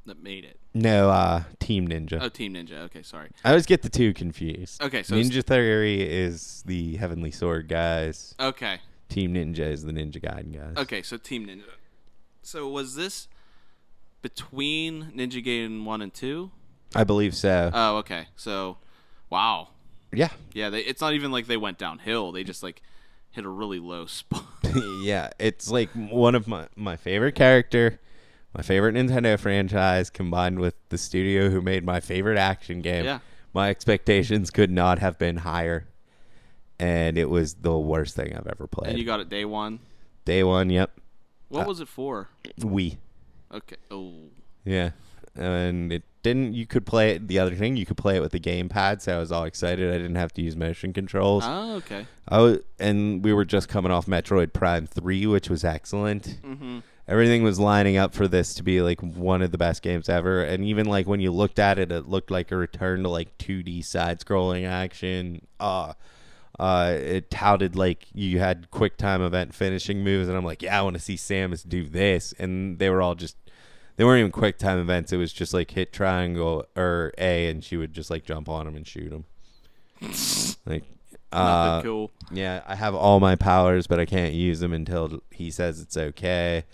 that made it. No, Team Ninja. Oh, Team Ninja. Okay, sorry. I always get the two confused. Okay, so Ninja Theory is the Heavenly Sword guys. Okay. Team Ninja is the Ninja Gaiden guys. Okay, so Team Ninja. So was this between Ninja Gaiden 1 and 2? I believe so. Oh, okay. So, wow. Yeah. Yeah, it's not even like they went downhill. They just like hit a really low spot. Yeah, it's like one of my favorite character, my favorite Nintendo franchise combined with the studio who made my favorite action game. Yeah. My expectations could not have been higher. And it was the worst thing I've ever played. And you got it day one? Day one, yep. What was it for? Wii. Okay. Oh. Yeah. And it didn't. You could play it. The other thing, you could play it with the gamepad. So I was all excited. I didn't have to use motion controls. Oh, okay. And we were just coming off Metroid Prime 3, which was excellent. Mm-hmm. Everything was lining up for this to be like one of the best games ever. And even like when you looked at it, it looked like a return to like 2D side-scrolling action. It touted like you had quick time event finishing moves, and I'm like, yeah, I want to see Samus do this. And they were all just. They weren't even quick time events. It was just like hit triangle or A, and she would just like jump on him and shoot him. Like, nothing cool. Yeah, I have all my powers, but I can't use them until he says it's okay.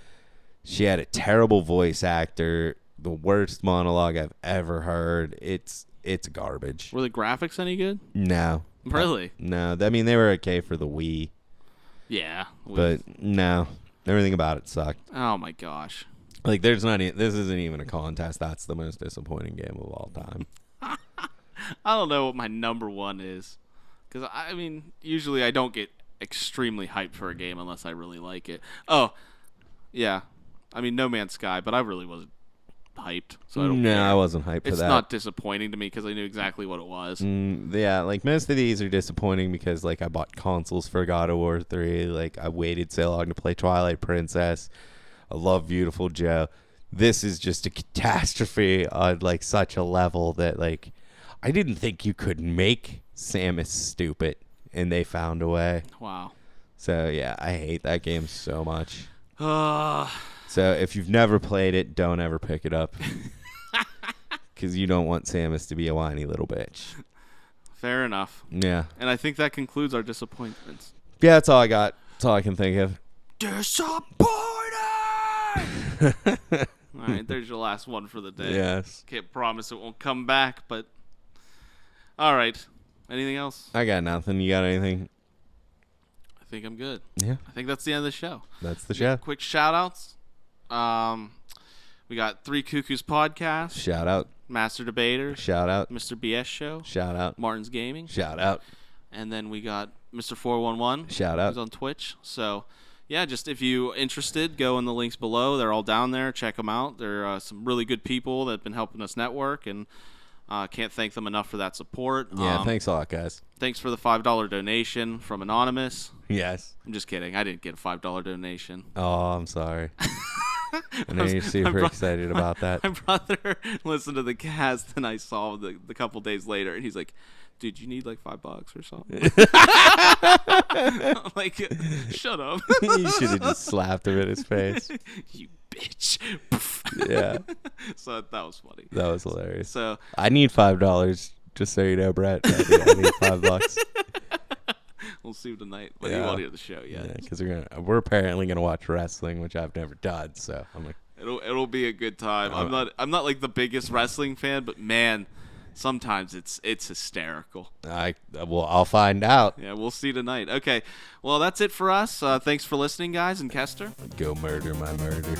She had a terrible voice actor. The worst monologue I've ever heard. It's garbage. Were the graphics any good? No. Really? No. I mean, they were okay for the Wii. Yeah. But no. Everything about it sucked. Oh my gosh. Like, this isn't even a contest. That's the most disappointing game of all time. I don't know what my number one is. Because, I mean, usually I don't get extremely hyped for a game unless I really like it. Oh, yeah. I mean, No Man's Sky, but I really wasn't hyped. So I don't care. I wasn't hyped for that. It's not disappointing to me because I knew exactly what it was. Yeah, like, most of these are disappointing because, like, I bought consoles for God of War 3. Like, I waited so long to play Twilight Princess. I love Beautiful Joe. This is just a catastrophe on like such a level that like I didn't think you could make Samus stupid, and they found a way. Wow. So yeah, I hate that game so much. So if you've never played it, don't ever pick it up because you don't want Samus to be a whiny little bitch. Fair enough. Yeah. And I think that concludes our disappointments. Yeah, that's all I got. That's all I can think of. Disappointed. All right, there's your last one for the day. Yes. Can't promise it won't come back, but all right. Anything else? I got nothing. You got anything? I think I'm good. Yeah. I think that's the end of the show. That's the show. Quick shout outs. We got 3 Cuckoos podcast. Shout out. Master Debaters. Shout out. Mr. BS Show. Shout out. Martin's Gaming. Shout out. And then we got Mr. 411. Shout out. Who's on Twitch. So, yeah, just if you're interested, go in the links below. They're all down there. Check them out. They're some really good people that have been helping us network. And Can't thank them enough for that support. Yeah, thanks a lot, guys. Thanks for the $5 donation from Anonymous. Yes. I'm just kidding. I didn't get a $5 donation. Oh, I'm sorry. I know you're super excited about that. My brother listened to the cast, and I saw the couple days later, and he's like, dude, you need like $5 or something. I'm like, shut up. You should have just slapped him in his face. You bitch. Yeah. So that was funny. That was hilarious. So I need $5, just so you know, Brett. I need $5. We'll see you tonight, but you won't hear the show yet. Yeah, because we're apparently gonna watch wrestling, which I've never done. So I'm like, it'll be a good time. I'm not like the biggest wrestling fan, but man, sometimes it's hysterical. I'll find out. Yeah, we'll see tonight. Okay, well that's it for us. Thanks for listening, guys, and Kester. Go murder my murder.